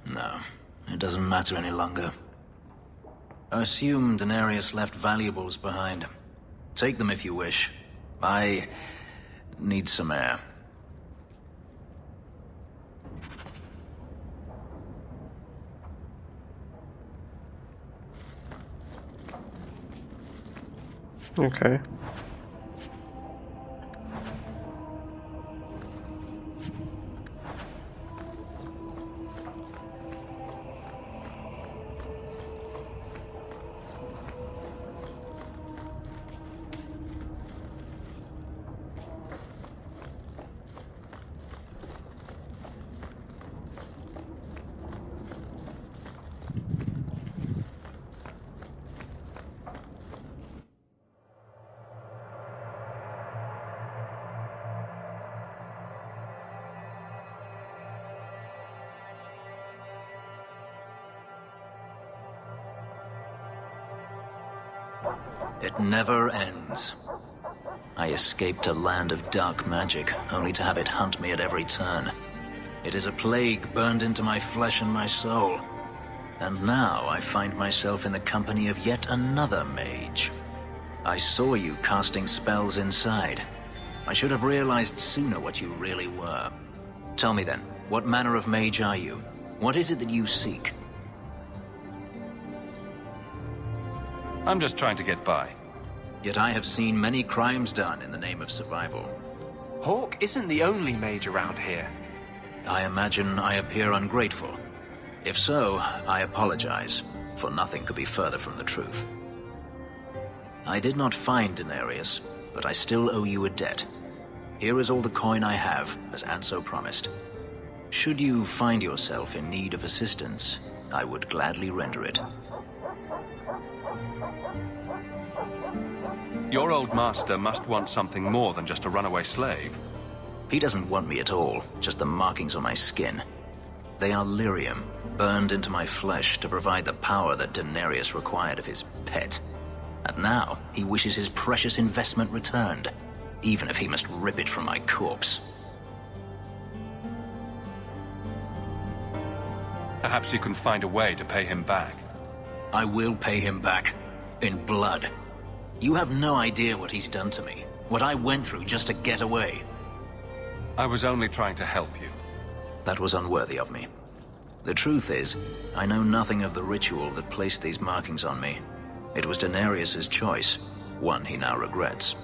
No, it doesn't matter any longer. I assume Denarius left valuables behind. Take them if you wish. I need some air. Okay. It never ends. I escaped a land of dark magic, only to have it hunt me at every turn. It is a plague burned into my flesh and my soul. And now I find myself in the company of yet another mage. I saw you casting spells inside. I should have realized sooner what you really were. Tell me then, what manner of mage are you? What is it that you seek? I'm just trying to get by. Yet I have seen many crimes done in the name of survival. Hawk isn't the only mage around here. I imagine I appear ungrateful. If so, I apologize, for nothing could be further from the truth. I did not find Denarius, but I still owe you a debt. Here is all the coin I have, as Anso promised. Should you find yourself in need of assistance, I would gladly render it. Your old master must want something more than just a runaway slave. He doesn't want me at all, just the markings on my skin. They are lyrium, burned into my flesh to provide the power that Denarius required of his pet. And now, he wishes his precious investment returned, even if he must rip it from my corpse. Perhaps you can find a way to pay him back. I will pay him back, in blood. You have no idea what he's done to me, what I went through just to get away. I was only trying to help you. That was unworthy of me. The truth is, I know nothing of the ritual that placed these markings on me. It was Denarius's choice, one he now regrets.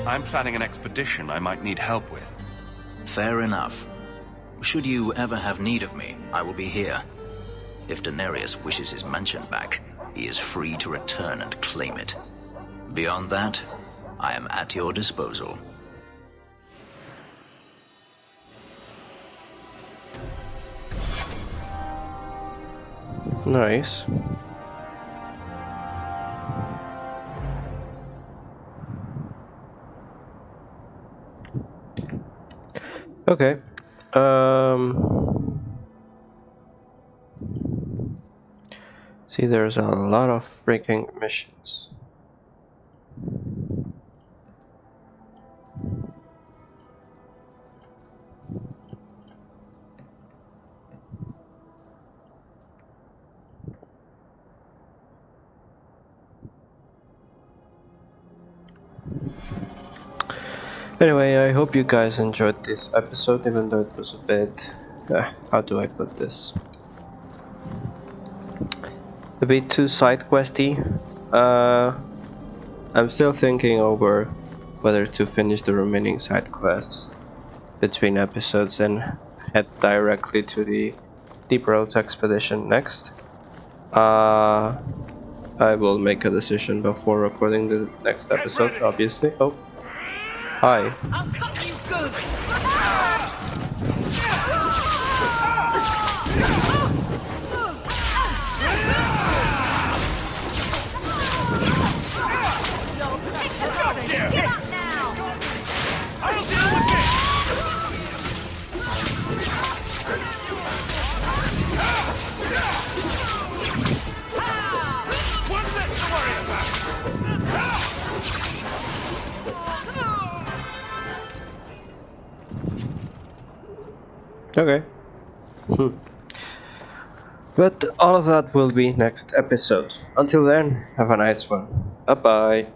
I'm planning an expedition I might need help with. Fair enough. Should you ever have need of me, I will be here. If Denarius wishes his mansion back, he is free to return and claim it. Beyond that, I am at your disposal. Nice. Okay. See, there's a lot of freaking missions. Anyway, I hope you guys enjoyed this episode, even though it was a bit... how do I put this? A bit too side questy. I'm still thinking over whether to finish the remaining side quests between episodes and head directly to the Deep Roads expedition next. I will make a decision before recording the next episode, obviously. Oh, hi. I'll cut you good. Get up now. I'll deal with this. One less to worry about. Okay. But all of that will be next episode. Until then, have a nice one. Bye bye.